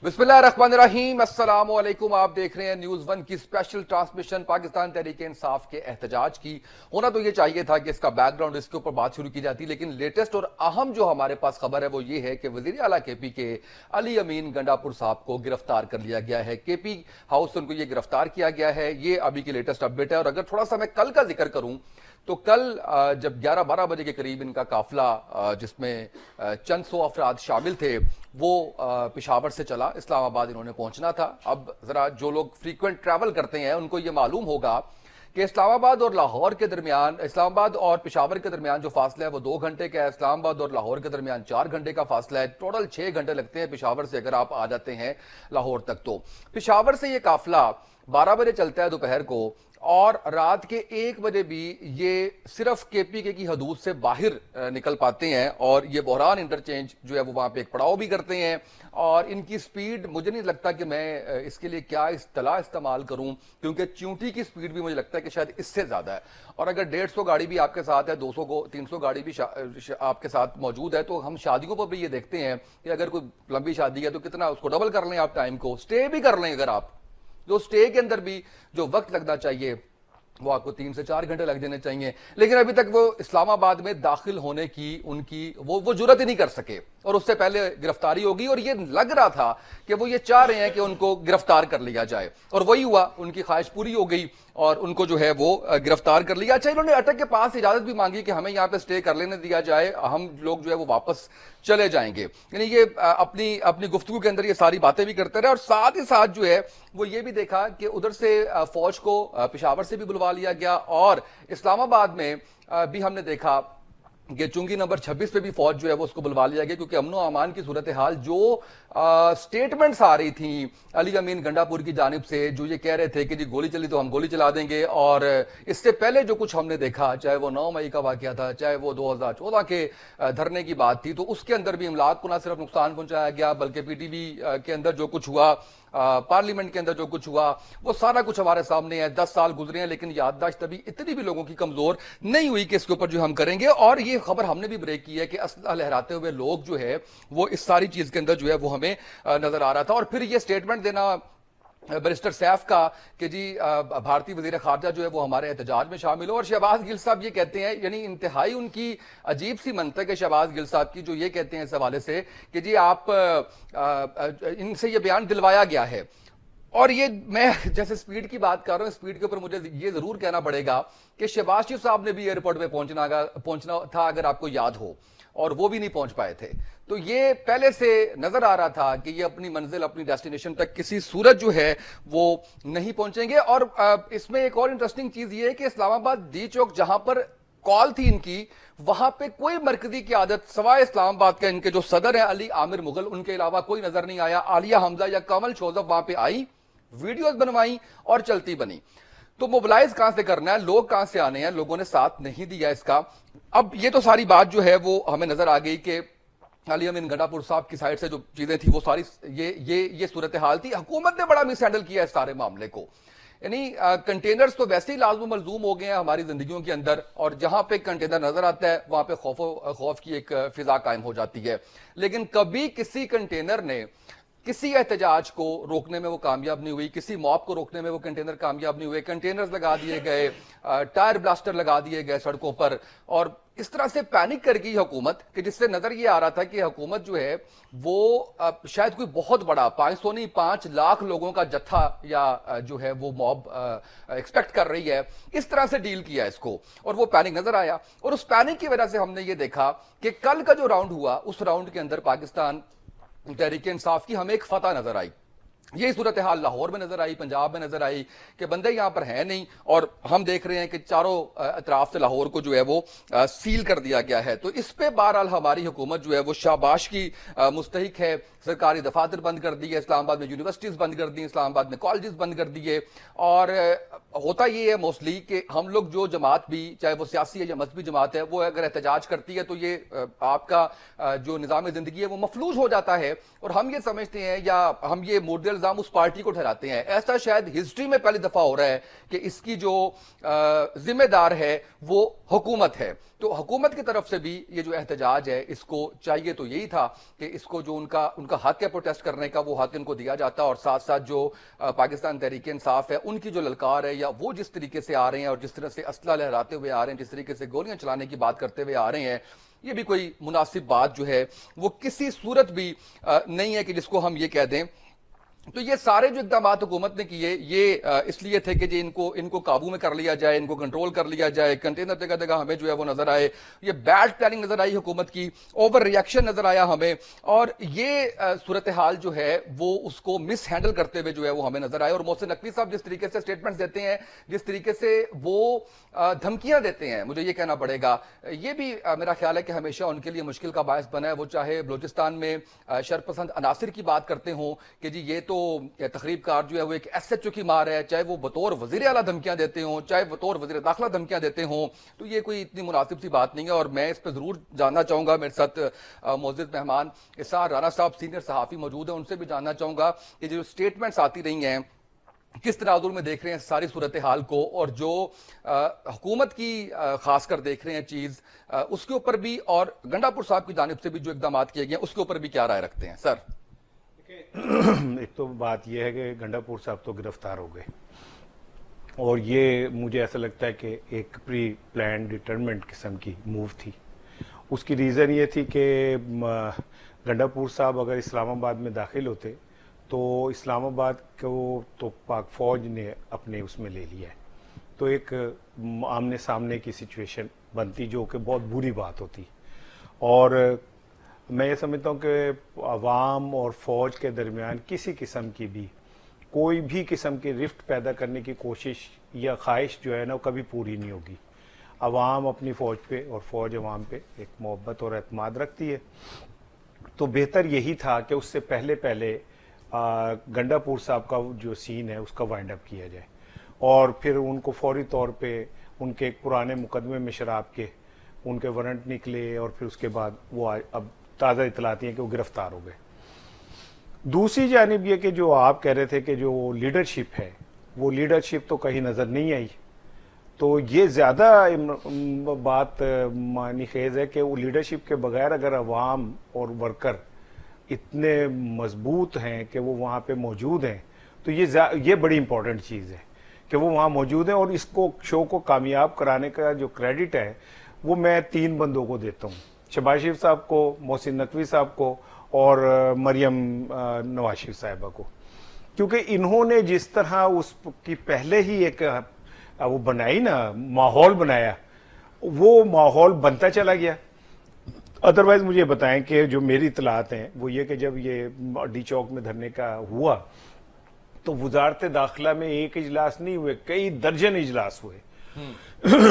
बिस्मिल्लाहिर्रहमानिर्रहीम, अस्सलाम वालेकुम। आप देख रहे हैं न्यूज वन की स्पेशल ट्रांसमिशन पाकिस्तान तहरीक इंसाफ के एहतजाज की। होना तो ये चाहिए था कि इसका बैकग्राउंड, इसके ऊपर बात शुरू की जाती, लेकिन लेटेस्ट और अहम जो हमारे पास खबर है वो ये है कि वजीर आला केपी के अली अमीन गंडापुर साहब को गिरफ्तार कर लिया गया है। केपी हाउस से उनको ये गिरफ्तार किया गया है। ये अभी की लेटेस्ट अपडेट है। और अगर थोड़ा सा मैं कल का जिक्र करूं तो कल जब 11-12 बजे के करीब इनका काफिला, जिसमें चंद सौ अफराद शामिल थे, वो पेशावर से चला। इस्लामाबाद इन्होंने पहुंचना था। अब जरा जो लोग फ्रीक्वेंट ट्रैवल करते हैं उनको ये मालूम होगा कि इस्लामाबाद और लाहौर के दरमियान, इस्लामाबाद और पेशावर के दरमियान जो फासला है वो 2 घंटे का है। इस्लामाबाद और लाहौर के दरमियान 4 घंटे का फासला है। टोटल 6 घंटे लगते हैं पेशावर से अगर आप आ जाते हैं लाहौर तक। तो पेशावर से ये काफिला 12 बजे चलता है दोपहर को, और रात के 1 बजे भी ये सिर्फ केपीके की हदूद से बाहर निकल पाते हैं। और ये बहरान इंटरचेंज जो है वो वहां पे एक पड़ाव भी करते हैं। और इनकी स्पीड, मुझे नहीं लगता कि मैं इसके लिए क्या इस्तेलाह इस्तेमाल करूं, क्योंकि च्यूंटी की स्पीड भी मुझे लगता है कि शायद इससे ज्यादा है। और अगर 150 गाड़ी भी आपके साथ है, 200 को 300 गाड़ी भी आपके साथ मौजूद है, तो हम शादियों पर भी ये देखते हैं कि अगर कोई लंबी शादी है तो कितना उसको डबल कर लें आप टाइम को, स्टे भी कर लें। अगर आप जो स्टे के अंदर भी जो वक्त लगना चाहिए वो आपको 3 से 4 घंटे लग जाने चाहिए। लेकिन अभी तक वो इस्लामाबाद में दाखिल होने की उनकी वो जुर्रत ही नहीं कर सके, और उससे पहले गिरफ्तारी होगी। और ये लग रहा था कि वो ये चाह रहे हैं कि उनको गिरफ्तार कर लिया जाए, और वही हुआ। उनकी ख्वाहिश पूरी हो गई और उनको जो है वो गिरफ्तार कर लिया। अच्छा, इन्होंने अटक के पास इजाजत भी मांगी कि हमें यहाँ पे स्टे कर लेने दिया जाए, हम लोग जो है वो वापस चले जाएंगे। यानी ये अपनी अपनी गुफ्तगू के अंदर ये सारी बातें भी करते रहे। और साथ ही साथ जो है वो ये भी देखा कि उधर से फौज को पेशावर से भी बुलवा लिया गया, और इस्लामाबाद में भी हमने देखा कि चुंगी नंबर 26 पे भी फौज जो है वो उसको बुलवा लिया गया, क्योंकि अमनो अमान की सूरत हाल, जो स्टेटमेंट्स आ रही थी अली अमीन गंडापुर की जानिब से, जो ये कह रहे थे कि जी गोली चली तो हम गोली चला देंगे। और इससे पहले जो कुछ हमने देखा, चाहे वो 9 मई का वाकया था, चाहे वो 2014 के धरने की बात थी, तो उसके अंदर भी इमलाक को ना सिर्फ नुकसान पहुंचाया गया, बल्कि पीटीवी के अंदर जो कुछ हुआ, पार्लियामेंट के अंदर जो कुछ हुआ, वो सारा कुछ हमारे सामने है। 10 साल गुजरे हैं, लेकिन याददाश्त अभी इतनी भी लोगों की कमजोर नहीं हुई कि इसके ऊपर जो हम करेंगे। और ये खबर हमने भी ब्रेक की है कि असला लहराते हुए लोग जो है वो इस सारी चीज के अंदर जो है वो हमें नजर आ रहा था। और फिर ये स्टेटमेंट देना बैरिस्टर सैफ का कि जी भारतीय वजीर खारजा जो है वो हमारे एहतजाज में शामिल हो। और शहबाज गिल साहब ये कहते हैं, यानी इंतहाई उनकी अजीब सी मंतक है शहबाज गिल साहब की, जो ये कहते हैं इस हवाले से कि जी आप इनसे ये बयान दिलवाया गया है। और ये मैं जैसे स्पीड की बात कर रहा हूं, स्पीड के ऊपर मुझे ये जरूर कहना पड़ेगा कि शहबाज शरीफ साहब ने भी एयरपोर्ट पे पहुंचना था, अगर आपको याद हो, और वो भी नहीं पहुंच पाए थे। तो ये पहले से नजर आ रहा था कि ये अपनी मंजिल, अपनी डेस्टिनेशन तक किसी सूरत जो है वो नहीं पहुंचेंगे। और इसमें एक और इंटरेस्टिंग चीज ये है कि इस्लामाबाद डी चौक जहां पर कॉल थी इनकी, वहां पे कोई मरकजी की आदत सवाए इस्लामाबाद के इनके जो सदर है अली आमिर मुगल, उनके अलावा कोई नजर नहीं आया। आलिया हमजा या कमल शोजफ वहां पे आई, वीडियोस बनवाई और चलती बनी। तो मोबिलाइज कहां से करना है, लोग कहां से आने हैं, लोगों ने साथ नहीं दिया इसका। अब ये तो सारी बात जो है वो हमें नजर आ गई कि अली अमीन गंडापुर साहब की साइड से जो चीजें थी वो सारी ये सूरत हाल थी। हुकूमत ने बड़ा मिस हैंडल किया इस सारे मामले को। यानी कंटेनर्स तो वैसे ही लाजम मलजूम हो गए हैं हमारी जिंदगियों के अंदर, और जहां पे कंटेनर नजर आता है वहां पे खौफ की एक फिजा कायम हो जाती है। लेकिन कभी किसी कंटेनर ने किसी एहतजाज को रोकने में वो कामयाब नहीं हुई, किसी मॉब को रोकने में वो कंटेनर कामयाब नहीं हुए। कंटेनर्स लगा दिए गए, टायर ब्लास्टर लगा दिए गए सड़कों पर, और इस तरह से पैनिक कर गई हुकूमत कि जिससे नजर ये आ रहा था कि हुकूमत जो है वो शायद कोई बहुत बड़ा 500 नहीं 5 लाख लोगों का जत्था या जो है वो मॉब एक्सपेक्ट कर रही है। इस तरह से डील किया इसको, और वो पैनिक नजर आया। और उस पैनिक की वजह से हमने ये देखा कि कल का जो राउंड हुआ, उस राउंड के अंदर पाकिस्तान तहरीक इंसाफ की हमें एक फतह नजर आई। यही सूरत हाल लाहौर में नजर आई, पंजाब में नजर आई कि बंदे यहां पर हैं नहीं, और हम देख रहे हैं कि चारों अतराफ से लाहौर को जो है वो सील कर दिया गया है। तो इस पे बहरहाल हमारी हुकूमत जो है वो शाबाश की मुस्तहिक है। सरकारी दफातर बंद कर दिए, इस्लामाबाद में यूनिवर्सिटीज बंद कर दी, इस्लामाबाद में कॉलेजेस बंद कर दिए। और होता ये है मोस्टली कि हम लोग जो जमात भी, चाहे वो सियासी है या मजहबी जमात है, वो अगर एहतजाज करती है तो ये आपका जो निज़ाम जिंदगी है वो मफलूज हो जाता है। और हम ये समझते हैं या हम ये मॉडल الزام اس پارٹی کو ٹھہراتے ہیں. ایسا شاید ہسٹری میں پہلی دفعہ ہو رہا ہے کہ اس کی جو ذمہ دار ہے وہ حکومت ہے. تو حکومت کی طرف سے بھی یہ جو احتجاج ہے اس کو چاہیے تو یہی تھا کہ اس کو جو ان کا حق ہے پروٹیسٹ کرنے کا وہ حق ان کو دیا جاتا, اور ساتھ ساتھ جو پاکستان تحریک انصاف ہے ان کی جو للکار ہے یا وہ جس طریقے سے آ رہے ہیں اور جس طرح سے اسلحہ لہراتے ہوئے آ رہے ہیں, جس طریقے سے گولیاں چلانے کی بات کرتے ہوئے آ رہے ہیں, یہ بھی کوئی مناسب بات جو ہے وہ کسی صورت بھی نہیں ہے کہ جس کو ہم یہ کہہ دیں. تو یہ سارے جو اقدامات حکومت نے کیے یہ اس لیے تھے کہ جی ان کو قابو میں کر لیا جائے, ان کو کنٹرول کر لیا جائے, کنٹینر جگہ جگہ ہمیں جو ہے وہ نظر آئے, یہ بیڈ پلاننگ نظر آئی حکومت کی, اوور ری ایکشن نظر آیا ہمیں, اور یہ صورتحال جو ہے وہ اس کو مس ہینڈل کرتے ہوئے جو ہے وہ ہمیں نظر آئے. اور محسن نقوی صاحب جس طریقے سے سٹیٹمنٹس دیتے ہیں, جس طریقے سے وہ دھمکیاں دیتے ہیں, مجھے یہ کہنا پڑے گا, یہ بھی میرا خیال ہے کہ ہمیشہ ان کے لیے مشکل کا باعث بنا ہے. وہ چاہے بلوچستان میں شرپسند عناصر کی بات کرتے ہوں کہ جی یہ تو تقریب کار جو ہے وہ ایک ایس ایچ او کی مار ہے, چاہے وہ بطور وزیر اعلیٰ دھمکیاں دیتے ہوں, چاہے بطور وزیر داخلہ دھمکیاں دیتے ہوں, تو یہ کوئی اتنی مناسب سی بات نہیں ہے. اور میں اس پہ ضرور جاننا چاہوں گا, میرے ساتھ معزز مہمان اسرار رانا صاحب سینئر صحافی موجود ہیں, ان سے بھی جاننا چاہوں گا کہ جو سٹیٹمنٹس آتی رہی ہیں کس تناظر میں دیکھ رہے ہیں ساری صورتحال کو, اور جو حکومت کی خاص کر دیکھ رہے ہیں چیز اس کے اوپر بھی, اور گنڈا پور صاحب کی جانب سے بھی جو اقدامات کیے گئے ہیں اس کے اوپر بھی کیا رائے رکھتے ہیں سر؟ ایک تو بات یہ ہے کہ گنڈا پور صاحب تو گرفتار ہو گئے, اور یہ مجھے ایسا لگتا ہے کہ ایک پری پلان ڈیٹرمنٹ قسم کی موو تھی. اس کی ریزن یہ تھی کہ گنڈا پور صاحب اگر اسلام آباد میں داخل ہوتے تو اسلام آباد کو تو پاک فوج نے اپنے اس میں لے لیا ہے, تو ایک آمنے سامنے کی سچویشن بنتی جو کہ بہت بری بات ہوتی. اور میں یہ سمجھتا ہوں کہ عوام اور فوج کے درمیان کسی قسم کی بھی کوئی بھی قسم کی رفٹ پیدا کرنے کی کوشش یا خواہش جو ہے نا وہ کبھی پوری نہیں ہوگی. عوام اپنی فوج پہ اور فوج عوام پہ ایک محبت اور اعتماد رکھتی ہے, تو بہتر یہی تھا کہ اس سے پہلے گنڈا پور صاحب کا جو سین ہے اس کا وائنڈ اپ کیا جائے, اور پھر ان کو فوری طور پہ ان کے ایک پرانے مقدمے میں شراب کے ان کے وارنٹ نکلے, اور پھر اس کے بعد وہ اب تازہ اطلاعات ہیں کہ وہ گرفتار ہو گئے. دوسری جانب یہ کہ جو آپ کہہ رہے تھے کہ جو لیڈرشپ ہے وہ لیڈرشپ تو کہیں نظر نہیں آئی, تو یہ زیادہ بات معنی خیز ہے کہ وہ لیڈرشپ کے بغیر اگر عوام اور ورکر اتنے مضبوط ہیں کہ وہ وہاں پہ موجود ہیں تو یہ بڑی امپورٹنٹ چیز ہے کہ وہ وہاں موجود ہیں. اور اس کو شو کو کامیاب کرانے کا جو کریڈٹ ہے وہ میں 3 بندوں کو دیتا ہوں, شہباز شریف صاحب کو, محسن نقوی صاحب کو, اور مریم نواز شریف صاحبہ کو, کیونکہ انہوں نے جس طرح اس کی پہلے ہی ایک وہ بنائی نا ماحول بنایا, وہ ماحول بنتا چلا گیا. ادروائز مجھے بتائیں کہ جو میری اطلاعات ہیں وہ یہ کہ جب یہ ڈی چوک میں دھرنے کا ہوا تو وزارت داخلہ میں ایک اجلاس نہیں ہوئے, کئی درجن اجلاس ہوئے,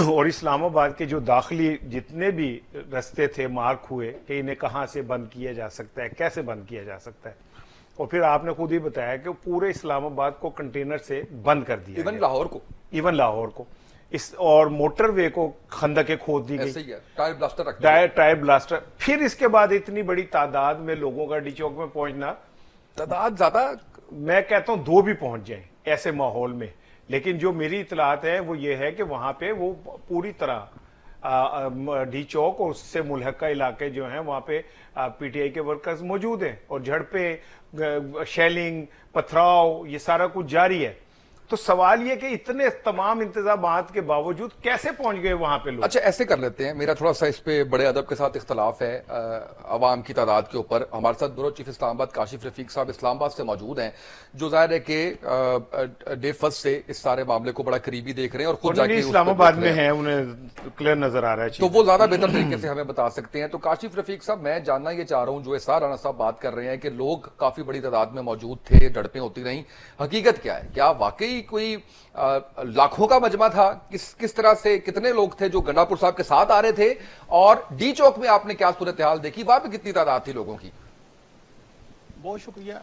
اور اسلام آباد کے جو داخلی جتنے بھی رستے تھے مارک ہوئے کہ انہیں کہاں سے بند کیا جا سکتا ہے, کیسے بند کیا جا سکتا ہے. اور پھر آپ نے خود ہی بتایا کہ پورے اسلام آباد کو کنٹینر سے بند کر دیا, ایون لاہور کو اور موٹر وے کو خندقیں کھود دی گئی, ٹائر بلاسٹر. پھر اس کے بعد اتنی بڑی تعداد میں لوگوں کا ڈی چوک میں پہنچنا, تعداد زیادہ میں کہتا ہوں 2 بھی پہنچ جائیں ایسے ماحول میں, لیکن جو میری اطلاعات ہیں وہ یہ ہے کہ وہاں پہ وہ پوری طرح ڈی چوک اور اس سے ملحقہ علاقے جو ہیں وہاں پہ پی ٹی آئی کے ورکرز موجود ہیں, اور جھڑپیں, شیلنگ, پتھراؤ, یہ سارا کچھ جاری ہے. تو سوال یہ کہ اتنے تمام انتظامات کے باوجود کیسے پہنچ گئے وہاں پہ لوگ؟ اچھا ایسے کر لیتے ہیں, میرا تھوڑا سا اس پہ بڑے ادب کے ساتھ اختلاف ہے عوام کی تعداد کے اوپر. ہمارے ساتھ بیورو چیف اسلام آباد کاشف رفیق صاحب اسلام آباد سے موجود ہیں, جو ظاہر ہے کہ ڈے فرسٹ سے اس سارے معاملے کو بڑا قریبی دیکھ رہے ہیں, اور خود جا کے اسلام آباد میں ہیں, انہیں کلیئر نظر آ رہا ہے, تو وہ زیادہ بہتر طریقے سے ہمیں بتا سکتے ہیں. تو کاشف رفیق صاحب میں جاننا یہ چاہ رہا ہوں, جو اسرار رانا صاحب بات کر رہے ہیں کہ لوگ کافی بڑی تعداد میں موجود تھے, جھڑپیں ہوتی رہیں, حقیقت کیا ہے؟ کیا واقعی کوئی لاکھوں کا مجمع تھا؟ کس طرح سے کتنے لوگ تھے جو گنڈا پور صاحب کے ساتھ آ رہے تھے, اور ڈی چوک میں آپ نے کیا صورتحال دیکھی, وہاں پہ کتنی تعداد تھی لوگوں کی؟ بہت شکریہ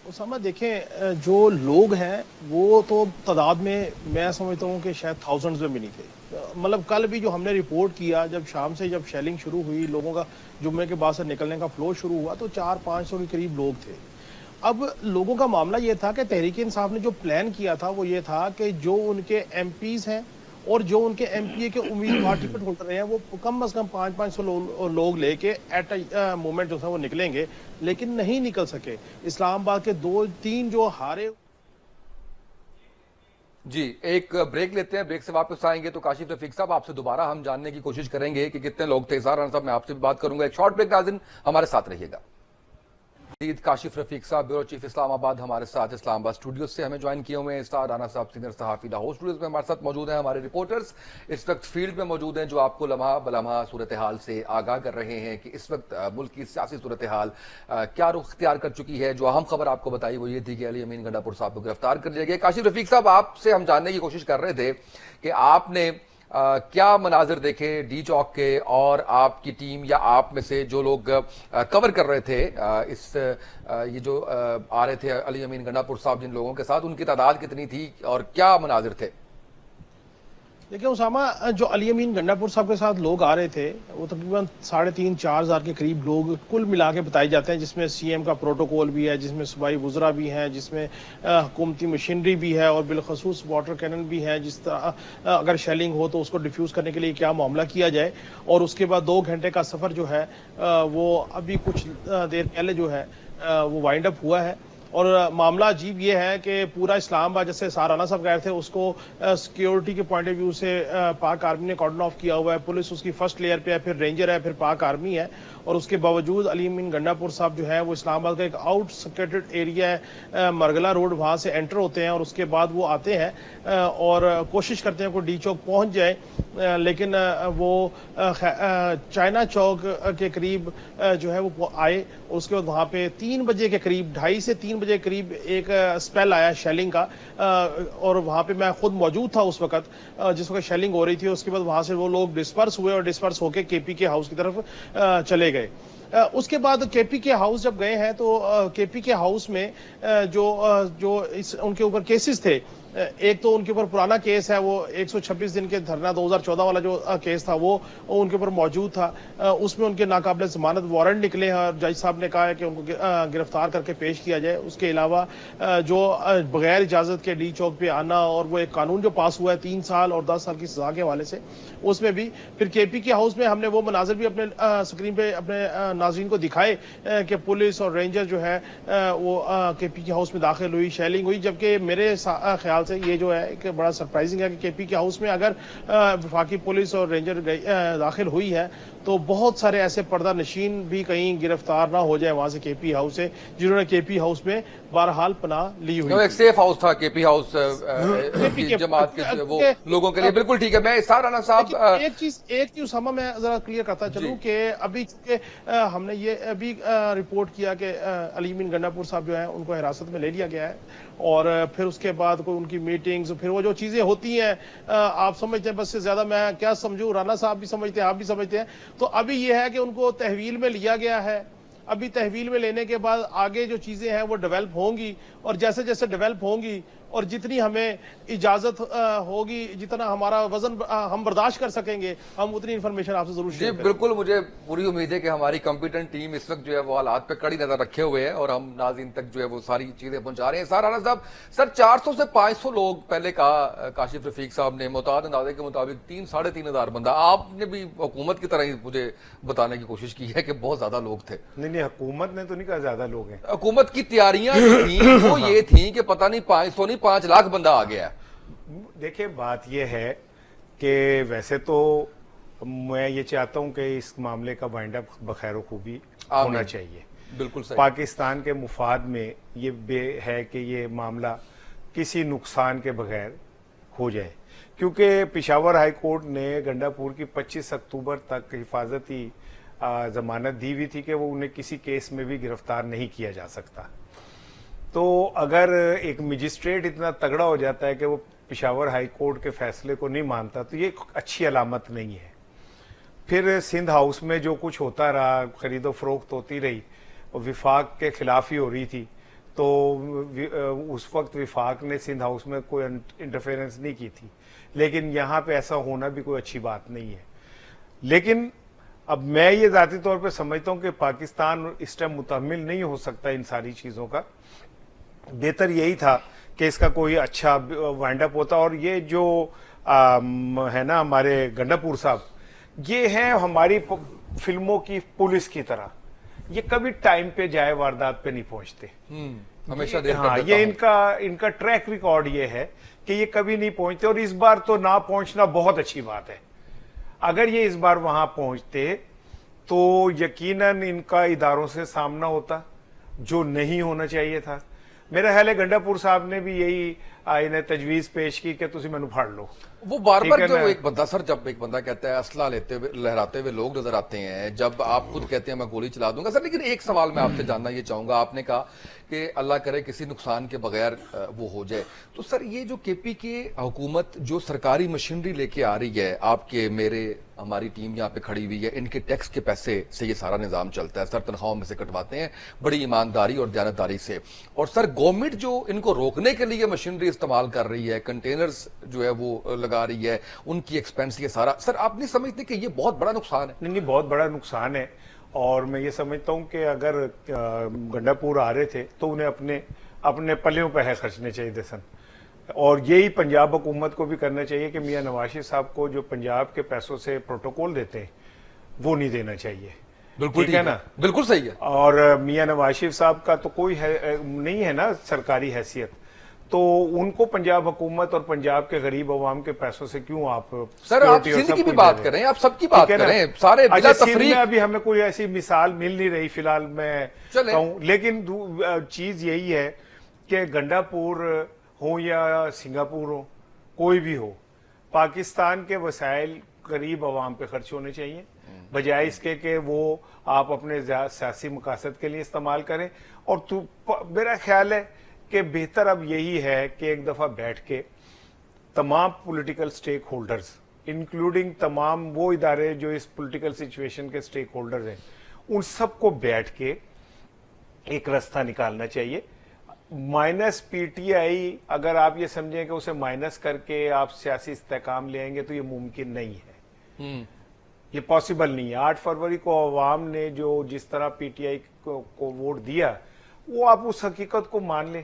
اسامہ. دیکھیں جو لوگ ہیں وہ تو تعداد میں سمجھتا ہوں کہ شاید تھاؤزنڈز میں بھی نہیں تھے. مطلب کل بھی جو ہم نے رپورٹ کیا, جب شام سے جب شیلنگ شروع ہوئی, لوگوں کا جمعے کے بعد سے نکلنے کا فلو شروع ہوا, تو 400-500 کے قریب لوگ تھے. اب لوگوں کا معاملہ یہ تھا کہ تحریک انصاف نے جو پلان کیا تھا وہ یہ تھا کہ جو ان کے ایم پیز ہیں اور جو ان کے ایم پی اے کے امیدوار ٹکٹ ہولڈر ہیں وہ کم از کم 500 لوگ لے کے ایٹ اے مومنٹ جو ہے وہ نکلیں گے، لیکن نہیں نکل سکے۔ اسلام آباد کے 2-3 جو ہارے۔ جی ایک بریک لیتے ہیں، بریک سے واپس آئیں گے تو کاشف رفیق صاحب آپ سے دوبارہ ہم جاننے کی کوشش کریں گے کہ کتنے لوگ تھے۔ اظہار رانا صاحب میں آپ سے بھی بات کروں گا، ایک شارٹ بریک ناظرین ہمارے ساتھ رہیے گا۔ کاشف رفیق صاحب بیورو چیف اسلام آباد ہمارے ساتھ اسلام آباد اسٹوڈیوز سے ہمیں جوائن کیے ہوئے ہیں۔ اظہار رانا صاحب سینئر صحافی لاہور اسٹوڈیوز میں ہمارے ساتھ موجود ہیں۔ ہمارے رپورٹرز اس وقت فیلڈ میں موجود ہیں جو آپ کو لمحہ بلمحہ صورتحال سے آگاہ کر رہے ہیں کہ اس وقت ملک کی سیاسی صورتحال کیا رخ اختیار کر چکی ہے۔ جو اہم خبر آپ کو بتائی وہ یہ تھی کہ علی امین گنڈا پور صاحب کو گرفتار کر لیا گیا۔ کاشف رفیق صاحب آپ سے ہم جاننے کی کوشش کر رہے تھے کہ آپ نے کیا مناظر دیکھے ڈی چوک کے، اور آپ کی ٹیم یا آپ میں سے جو لوگ کور کر رہے تھے یہ جو آ رہے تھے علی امین گنڈا پور صاحب جن لوگوں کے ساتھ، ان کی تعداد کتنی تھی اور کیا مناظر تھے؟ دیکھیں اسامہ، جو علی امین گنڈا پور صاحب کے ساتھ لوگ آ رہے تھے وہ تقریباً 3.5-4 ہزار کے قریب لوگ کل ملا کے بتائے جاتے ہیں، جس میں سی ایم کا پروٹوکول بھی ہے، جس میں صوبائی وزراء بھی ہیں، جس میں حکومتی مشینری بھی ہے اور بالخصوص واٹر کینن بھی ہے، جس طرح اگر شیلنگ ہو تو اس کو ڈیفیوز کرنے کے لیے کیا معاملہ کیا جائے۔ اور اس کے بعد 2 گھنٹے کا سفر جو ہے وہ ابھی کچھ دیر پہلے جو ہے وہ وائنڈ اپ ہوا ہے۔ اور معاملہ عجیب یہ ہے کہ پورا اسلام آباد جیسے سارانا صاحب گئے تھے اس کو سیکیورٹی کے پوائنٹ آف ویو سے پاک آرمی نے کارڈن آف کیا ہوا ہے، پولیس اس کی فرسٹ لیئر پہ ہے، پھر رینجر ہے، پھر پاک آرمی ہے، اور اس کے باوجود علی امین گنڈا پور صاحب جو ہے وہ اسلام آباد کا ایک آؤٹ سکیٹڈ ایریا ہے، مرگلا روڈ، وہاں سے انٹر ہوتے ہیں اور اس کے بعد وہ آتے ہیں اور کوشش کرتے ہیں کوئی ڈی چوک پہنچ جائے، لیکن وہ چائنا چوک کے قریب جو ہے وہ آئے۔ اس کے بعد وہاں پہ 3 بجے کے قریب، 2:30 سے 3 بجے قریب ایک اسپیل آیا شیلنگ کا، اور وہاں پہ میں خود موجود تھا اس وقت جس وقت شیلنگ ہو رہی تھی۔ اس کے بعد وہاں سے وہ لوگ ڈسپرس ہوئے اور ڈسپرس ہو کے کے پی کے ہاؤس کی طرف چلے گئے۔ اس کے بعد کے پی کے ہاؤس جب گئے ہیں تو کے پی کے ہاؤس میں جو ان کے اوپر کیسز تھے، ایک تو ان کے اوپر پرانا کیس ہے، وہ 126 دن کے دھرنا 2014 والا جو کیس تھا وہ ان کے اوپر موجود تھا، اس میں ان کے ناقابل ضمانت وارنٹ نکلے ہیں اور جج صاحب نے کہا ہے کہ ان کو گرفتار کر کے پیش کیا جائے۔ اس کے علاوہ جو بغیر اجازت کے ڈی چوک پہ آنا، اور وہ ایک قانون جو پاس ہوا ہے 3 سال اور 10 سال کی سزا کے حوالے سے، اس میں بھی پھر کے پی کے ہاؤس میں ہم نے وہ مناظر بھی اپنے سکرین پہ اپنے ناظرین کو دکھائے کہ پولیس اور رینجر جو ہے وہ کے پی کے ہاؤس میں داخل ہوئی، شیلنگ ہوئی، جبکہ میرے خیال سے یہ جو ہے ایک بڑا سرپرائزنگ ہے کہ کے پی کے ہاؤس میں اگر وفاقی پولیس اور رینجر داخل ہوئی ہے تو بہت سارے ایسے پردہ نشین بھی کہیں گرفتار نہ ہو جائے وہاں سے کے پی ہاؤس سے، جنہوں نے کے پی ہاؤس میں بہرحال پناہ لی ہوئی۔ ایک سیف ہاؤس تھا کے پی ہاؤس جماعت کے وہ لوگوں کے لیے، بالکل ٹھیک ہے۔ میں اظہار رانا صاحب ایک چیز اسامہ میں ذرا کلیئر کرتا چلوں کہ ابھی چونکہ ہم نے یہ ابھی رپورٹ کیا کہ علی امین گنڈا پور صاحب جو ہیں ان کو حراست میں لے لیا گیا ہے، اور پھر اس کے بعد کوئی ان کی میٹنگز، پھر وہ جو چیزیں ہوتی ہیں آپ سمجھتے ہیں، بس سے زیادہ میں کیا سمجھوں، رانا صاحب بھی سمجھتے ہیں، آپ بھی سمجھتے ہیں۔ تو ابھی یہ ہے کہ ان کو تحویل میں لیا گیا ہے، ابھی تحویل میں لینے کے بعد آگے جو چیزیں ہیں وہ ڈیولپ ہوں گی، اور جیسے جیسے ڈیولپ ہوں گی اور جتنی ہمیں اجازت ہوگی، جتنا ہمارا وزن ہم برداشت کر سکیں گے، ہم اتنی انفارمیشن آپ سے ضرور شیئر کریں گے۔ بالکل، مجھے پوری امید ہے کہ ہماری کمپیٹنٹ ٹیم اس وقت جو ہے وہ حالات پہ کڑی نظر رکھے ہوئے ہیں اور ہم ناظرین تک جو ہے وہ ساری چیزیں پہنچا رہے ہیں۔ اظہار رانا صاحب، سر 400 سے 500 لوگ پہلے کہا کاشف رفیق صاحب نے، محتاط اندازے کے مطابق 3-3.5 ہزار بندہ، آپ نے بھی حکومت کی طرح ہی مجھے بتانے کی کوشش کی ہے کہ بہت زیادہ لوگ تھے۔ نہیں، حکومت نے تو نہیں کہا زیادہ لوگ ہیں، حکومت کی تیاریاں تھیں وہ یہ تھیں کہ پتہ نہیں 500 نہیں 5 لاکھ بندہ آ گیا ہے۔ دیکھیں بات یہ ہے کہ ویسے تو میں یہ چاہتا ہوں کہ اس معاملے کا وائنڈ اپ بخیر و خوبی ہونا چاہیے، بالکل صحیح۔ پاکستان کے مفاد میں یہ بے ہے کہ یہ معاملہ کسی نقصان کے بغیر ہو جائے، کیونکہ پشاور ہائی کورٹ نے گنڈا پور کی 25 اکتوبر تک حفاظتی ضمانت دی ہوئی تھی کہ وہ انہیں کسی کیس میں بھی گرفتار نہیں کیا جا سکتا۔ تو اگر ایک مجسٹریٹ اتنا تگڑا ہو جاتا ہے کہ وہ پشاور ہائی کورٹ کے فیصلے کو نہیں مانتا تو یہ اچھی علامت نہیں ہے۔ پھر سندھ ہاؤس میں جو کچھ ہوتا رہا، خرید و فروخت ہوتی رہی، وفاق کے خلاف ہی ہو رہی تھی، تو اس وقت وفاق نے سندھ ہاؤس میں کوئی انٹرفیرنس نہیں کی تھی، لیکن یہاں پہ ایسا ہونا بھی کوئی اچھی بات نہیں ہے۔ لیکن اب میں یہ ذاتی طور پہ سمجھتا ہوں کہ پاکستان اس ٹائم متحمل نہیں ہو سکتا ان ساری چیزوں کا. بہتر یہی تھا کہ اس کا کوئی اچھا وائنڈ اپ ہوتا. اور یہ جو ہے نا ہمارے گنڈا پور صاحب, یہ ہیں ہماری فلموں کی پولیس کی طرح, یہ کبھی ٹائم پہ جائے واردات پہ نہیں پہنچتے. ہمیشہ ہاں, یہ ان کا ٹریک ریکارڈ یہ ہے کہ یہ کبھی نہیں پہنچتے. اور اس بار تو نہ پہنچنا بہت اچھی بات ہے. اگر یہ اس بار وہاں پہنچتے تو یقیناً ان کا اداروں سے سامنا ہوتا جو نہیں ہونا چاہیے تھا. میرا خیال ہے گنڈا پور صاحب نے بھی یہی انہیں تجویز پیش کی کہ تسی مینوں پھاڑ لو. وہ بار بار جو ایک بندہ سر, جب ایک بندہ کہتا ہے اسلحہ لیتے ہوئے لہراتے ہوئے لوگ نظر آتے ہیں, جب آپ خود کہتے ہیں میں گولی چلا دوں گا سر, لیکن ایک سوال میں آپ سے جاننا یہ چاہوں گا. آپ نے کہا کہ اللہ کرے کسی نقصان کے بغیر وہ ہو جائے, تو سر یہ جو کے پی کے حکومت جو سرکاری مشینری لے کے آ رہی ہے, آپ کے میرے ہماری ٹیم یہاں پہ کھڑی ہوئی ہے, ان کے ٹیکس کے پیسے سے یہ سارا نظام چلتا ہے, سر تنخواہوں میں سے کٹواتے ہیں بڑی ایمانداری اور دیانتداری سے. اور سر گورنمنٹ جو ان کو روکنے کے لیے مشینری استعمال کر رہی ہے, کنٹینرز جو ہے وہ لگا رہی ہے, ان کی ایکسپینس یہ سارا, سر آپ نہیں سمجھتے کہ یہ بہت بڑا نقصان ہے؟ نہیں, بہت بڑا نقصان ہے. اور میں یہ سمجھتا ہوں کہ اگر گنڈا پور آ رہے تھے تو انہیں اپنے پلیوں پہ خرچنے چاہیے تھے سن. اور یہی پنجاب حکومت کو بھی کرنا چاہیے کہ میاں نواز شریف صاحب کو جو پنجاب کے پیسوں سے پروٹوکول دیتے ہیں وہ نہیں دینا چاہیے. بالکل ٹھیک ہے نا, بالکل صحیح ہے. اور میاں نواز شریف صاحب کا تو کوئی نہیں ہے نا سرکاری حیثیت, تو ان کو پنجاب حکومت اور پنجاب کے غریب عوام کے پیسوں سے کیوں آپ سر آپ سندھ کی بھی بات کریں, آپ سب کی بات کریں, سارے بلا تفریق. ابھی ہمیں کوئی ایسی مثال مل نہیں رہی فی الحال میں کہوں, لیکن چیز یہی ہے کہ گنڈا پور ہو یا سنگاپور ہو, کوئی بھی ہو, پاکستان کے وسائل غریب عوام پہ خرچ ہونے چاہیے, بجائے اس کے کہ وہ آپ اپنے سیاسی مقاصد کے لیے استعمال کریں. اور میرا خیال ہے کہ بہتر اب یہی ہے کہ ایک دفعہ بیٹھ کے تمام پولیٹیکل سٹیک ہولڈرز انکلوڈنگ تمام وہ ادارے جو اس پولیٹیکل سچویشن کے سٹیک ہولڈرز ہیں, ان سب کو بیٹھ کے ایک راستہ نکالنا چاہیے. مائنس پی ٹی آئی اگر آپ یہ سمجھیں کہ اسے مائنس کر کے آپ سیاسی استحکام لے آئیں گے تو یہ ممکن نہیں ہے, یہ پاسبل نہیں ہے. 8 فروری کو عوام نے جو جس طرح پی ٹی آئی کو ووٹ دیا وہ آپ اس حقیقت کو مان لیں,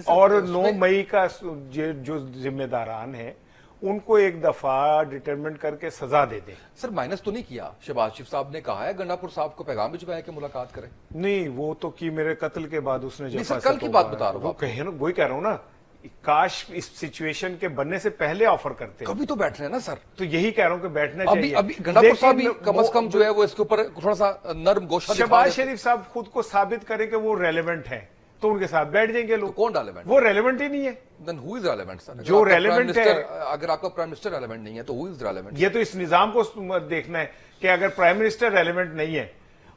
اور 9 مئی کا جو ذمہ داران ہیں ان کو ایک دفعہ ڈٹرمنٹ کر کے سزا دے دیں. سر مائنس تو نہیں کیا, شہباز شریف صاحب نے کہا ہے گنڈا پور صاحب کو پیغام بھجوایا کہ ملاقات کریں. نہیں, وہ تو کی میرے قتل کے بعد اس نے جب کل کی بات بتا رہا ہوں, وہی کہہ رہا ہوں نا, کاش اس سچویشن کے بننے سے پہلے آفر کرتے. کبھی تو بیٹھ رہے ہیں نا سر, تو یہی کہہ رہا ہوں کہ بیٹھنا چاہیے. ابھی گنڈا پور صاحب بھی کم از کم جو ہے وہ اس کے اوپر تھوڑا سا نرم گوشہ دکھا. شہباز شریف صاحب خود کو ثابت کرے کہ وہ ریلیونٹ ہیں تو ان کے ساتھ بیٹھ جائیں گے لوگ. کون ریلیونٹ؟ وہ ریلیونٹ ہی نہیں ہے. دین ہو از ریلیونٹ سر؟ جو ریلیونٹ ہے, اگر آپ کا پرائم منسٹر ریلیونٹ نہیں ہے تو ہو از ریلیونٹ؟ یہ تو اس نظام کو دیکھنا ہے کہ اگر پرائم منسٹر ریلیونٹ نہیں ہے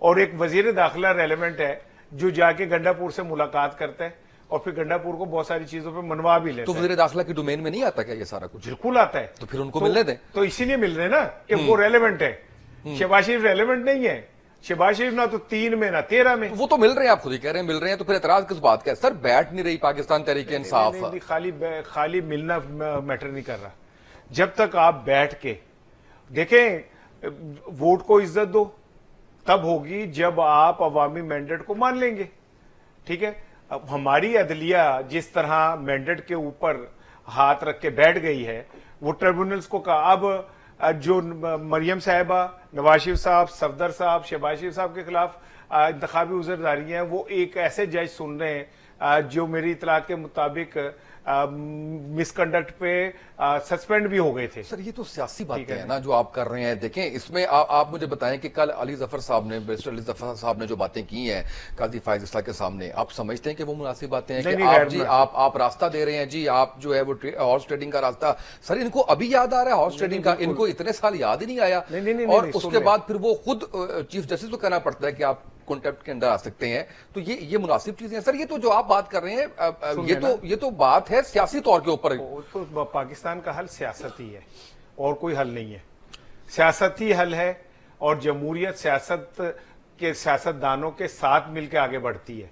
اور ایک وزیر داخلہ ریلیونٹ ہے جو جا کے گنڈا پور سے ملاقات کرتا ہے اور پھر گنڈا پور کو بہت ساری چیزوں پہ منوا بھی لیتا ہے, تو وزیر داخلہ کی ڈومین میں نہیں آتا کیا یہ سارا کچھ؟ بالکل آتا ہے. تو پھر ان کو ملنے دیں. تو اسی لیے مل رہے ہیں نا کہ وہ ریلیونٹ ہے. شہباز شریف ریلیونٹ نہیں ہے. شہباز شریف نہ تو 3 میں نہ 13 میں. وہ تو مل رہے ہیں, آپ خود ہی کہہ رہے ہیں مل رہے ہیں, تو پھر اعتراض کس بات کا ہے سر؟ بیٹھ نہیں رہی پاکستان تحریک انصاف. خالی ملنا میٹر نہیں کر رہا. جب تک آپ بیٹھ کے دیکھیں, ووٹ کو عزت دو, تب ہوگی جب آپ عوامی مینڈیٹ کو مان لیں گے. ٹھیک ہے, اب ہماری عدلیہ جس طرح مینڈیٹ کے اوپر ہاتھ رکھ کے بیٹھ گئی ہے, وہ ٹریبونلز کو کہا اب جو مریم صاحبہ, نواز شریف صاحب, صفدر صاحب, شہباز شریف صاحب کے خلاف انتخابی عذرداری ہیں, وہ ایک ایسے جج سن رہے ہیں جو میری اطلاعات کے مطابق مس کنڈکٹ پہ سسپینڈ بھی ہو گئے تھے. سر یہ تو سیاسی باتیں ہیں نا جو آپ کر رہے ہیں. دیکھیں اس میں آپ مجھے بتائیں کہ کل علی ظفر صاحب نے, بیرسٹر علی ظفر صاحب نے جو باتیں کی ہیں قاضی فائز اصلاح کے سامنے, آپ سمجھتے ہیں کہ وہ مناسب باتیں ہیں کہ آپ راستہ دے رہے ہیں جی, آپ جو ہے وہ ہارس ٹریڈنگ کا راستہ, سر ان کو ابھی یاد آ رہا ہے ہارس ٹریڈنگ کا؟ ان کو اتنے سال یاد ہی نہیں آیا, اور اس کے بعد پھر وہ خود چیف جسٹس کو کہنا پڑتا ہے کہ آپ کانٹیکٹ کے اندر آ سکتے ہیں. تو یہ مناسب چیزیں ہیں سر؟ یہ تو جو آپ بات کر رہے ہیں یہ تو بات ہے سیاسی طور کے اوپر. تو پاکستان کا حل سیاست ہی ہے اور کوئی حل نہیں ہے. سیاست ہی حل ہے, اور جمہوریت سیاست के सियासतदानों के साथ मिलकर आगे बढ़ती है।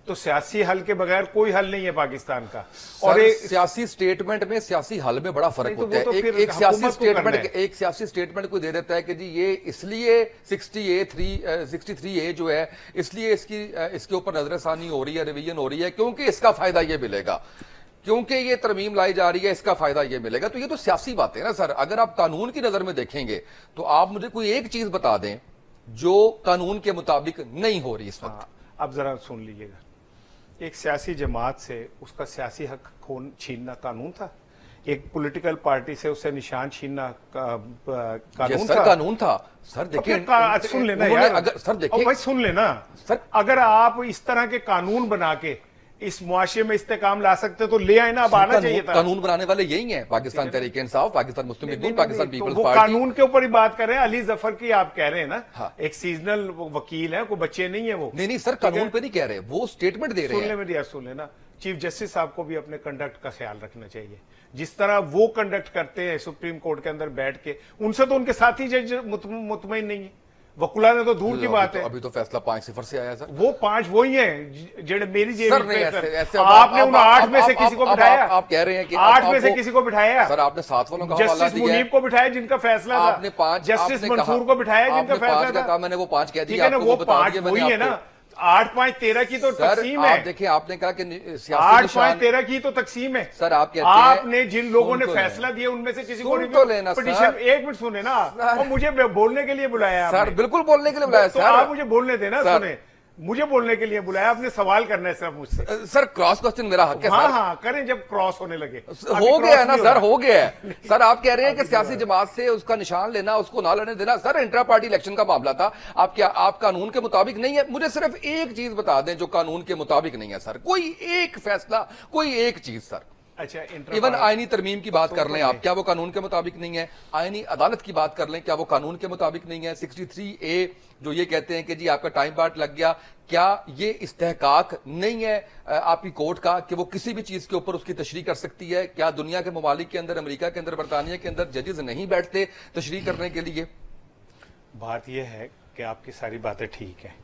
तो सियासी हल के बगैर कोई हल नहीं है पाकिस्तान का। और एक सियासी स्टेटमेंट में सियासी हल में बड़ा फर्क होता है। एक सियासी स्टेटमेंट कोई दे देता है कि जी ये इसलिए 63A जो है इसलिए इसके ऊपर नजरसानी हो रही है, रिवीजन हो रही है, क्योंकि इसका फायदा ये मिलेगा, क्योंकि ये तरमीम लाई जा रही है, इसका फायदा ये मिलेगा। तो ये तो सियासी बातें हैं ना सर। अगर आप कानून की नजर में देखेंगे तो आप मुझे कोई एक चीज बता दें जो कानून के मुताबिक नहीं हो रही इस वक्त। अब जरा सुन लीजिएगा, एक सियासी जमात से उसका सियासी हक छीनना कानून था? एक पॉलिटिकल पार्टी से उससे निशान छीनना कानून सर था? कानून था सर। देखिए सुन लेना यार, अगर सर देखिए भाई सुन लेना सर, अगर आप इस तरह के कानून बना के इस मुआशरे में इस्तेकाम ला सकते तो ले आए ना, अब आना चाहिए था। कानून बनाने वाले यही हैं, पाकिस्तान तहरीक इंसाफ, पाकिस्तान मुस्लिम लीग, पाकिस्तान पीपल्स वो पार्टी। कानून के ऊपर ही बात कर रहे हैं। अली जफर की आप कह रहे हैं ना, हाँ। एक सीजनल वकील है, कोई बच्चे नहीं है वो। नहीं सर, कानून पे नहीं कह रहे, वो स्टेटमेंट दे रहे हैं। सुनने में यार, सुन लेना, चीफ जस्टिस साहब को भी अपने कंडक्ट का ख्याल रखना चाहिए। जिस तरह वो कंडक्ट करते हैं सुप्रीम कोर्ट के अंदर बैठ के, उनसे तो उनके साथी जज मुतमईन नहीं है, वकुला ने तो दूर की बात है। अभी तो फैसला 5-0 से आया सर। वो 5 वही हैं जेड मेरी जेब सर में। नहीं, ऐसे आपने उन 8 में से किसी को बिठाया? आप कह रहे हैं कि 8 में से किसी को बिठाया? सर आपने 7 वालों का हवाला जस्टिस दिया मुनीब को बिठाया जिनका फैसला था। आपने 5 जस्टिस मंसूर को बिठाया जिनका फैसला था। मैंने वो 5 कह ठीक दिया, है ना, वो 5 वही है ना। 8-5-13 की तो तकसीम है। देखिए आपने कहा कि 8-5-13 की तो तकसीम है सर। आप कहते हैं आपने जिन लोगों ने फैसला दिया उनमें से किसी को तो लेना पिटीशन। एक मिनट सुने ना, और मुझे बोलने के लिए बुलाया सर। बिल्कुल बोलने के लिए बुलाया तो सर। आप मुझे बोलने देना। सुने, मुझे बोलने के लिए बुलाया आपने, सवाल करना है सिर्फ मुझसे। सर क्रॉस क्वेश्चन मेरा हक है सर। हाँ करें जब क्रॉस होने लगे। हो गया है ना सर, हो गया है सर। आप कह रहे हैं कि सियासी जमात से उसका निशान लेना, उसको ना लेने देना। सर इंट्रा पार्टी इलेक्शन का मामला था, आप कानून के मुताबिक नहीं है। मुझे सिर्फ एक चीज बता दें जो कानून के मुताबिक नहीं है सर, कोई एक फैसला, कोई एक चीज सर। अच्छा, इवन आईनी तरमीम की बात कर लें आप, क्या वो कानून के मुताबिक नहीं है? आईनी अदालत की बात कर लें, क्या वो कानून के मुताबिक नहीं है? 63A जो ये कहते हैं कि जी आपका टाइम बाट लग गया, क्या ये इस्तेहकाक नहीं है आपकी कोर्ट का कि वो किसी भी चीज के ऊपर उसकी तशरीह कर सकती है? क्या दुनिया के ममालिक के अंदर, अमेरिका के अंदर, बरतानिया के अंदर जजेस नहीं बैठते तशरीह करने के लिए? बात यह है कि आपकी सारी बातें ठीक है,